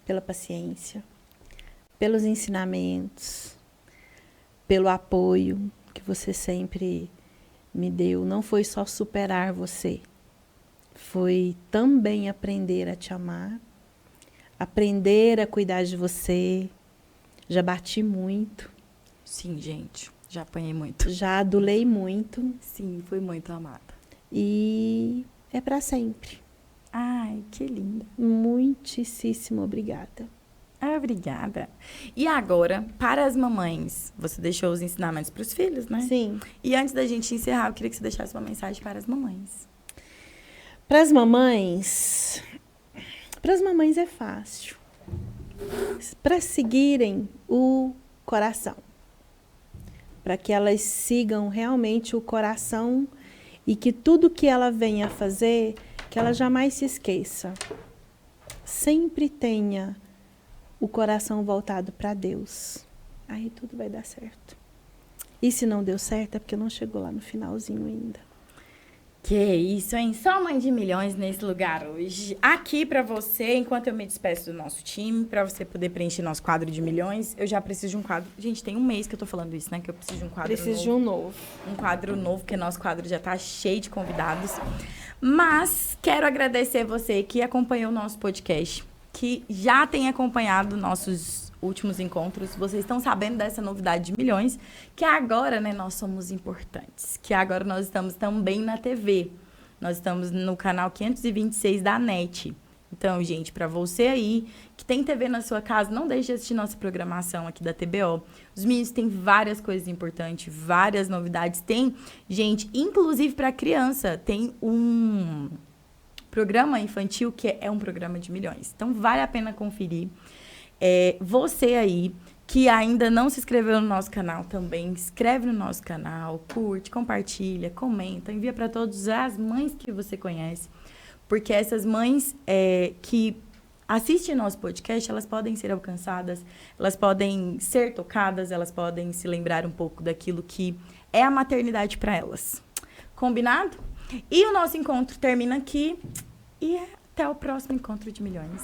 pela paciência, pelos ensinamentos, pelo apoio que você sempre me deu. Não foi só superar você, foi também aprender a te amar, aprender a cuidar de você. Já bati muito. Sim, gente, já apanhei muito. Já adulei muito. Sim, fui muito amada. E é para sempre. Ai, que linda. Muitíssimo obrigada. Obrigada. E agora, para as mamães, você deixou os ensinamentos para os filhos, né? Sim. E antes da gente encerrar, eu queria que você deixasse uma mensagem para as mamães. Para as mamães é fácil. Para seguirem o coração. Para que elas sigam realmente o coração e que tudo que ela venha a fazer, que ela jamais se esqueça. Sempre tenha o coração voltado para Deus. Aí tudo vai dar certo. E se não deu certo, é porque não chegou lá no finalzinho ainda. Que isso, hein? Só mãe de milhões nesse lugar hoje. Aqui pra você, enquanto eu me despeço do nosso time, pra você poder preencher nosso quadro de milhões, eu já preciso de um quadro. Gente, tem um mês que eu tô falando isso, né? Que eu preciso de um quadro novo. Preciso de um novo. Um quadro novo, porque nosso quadro já tá cheio de convidados. Mas quero agradecer você que acompanhou o nosso podcast, que já tem acompanhado nossos últimos encontros. Vocês estão sabendo dessa novidade de milhões, que agora, né, nós somos importantes, que agora nós estamos também na TV. Nós estamos no canal 526 da NET. Então, gente, para você aí que tem TV na sua casa, não deixe de assistir nossa programação aqui da TBO. Os meninos têm várias coisas importantes, várias novidades. Tem, gente, inclusive para criança, tem um programa infantil que é um programa de milhões. Então, vale a pena conferir. Você aí que ainda não se inscreveu no nosso canal também, inscreve no nosso canal, curte, compartilha, comenta, envia para todas as mães que você conhece, porque essas mães que assistem nosso podcast, elas podem ser alcançadas, elas podem ser tocadas, elas podem se lembrar um pouco daquilo que é a maternidade para elas. Combinado? E o nosso encontro termina aqui e até o próximo Encontro de Milhões.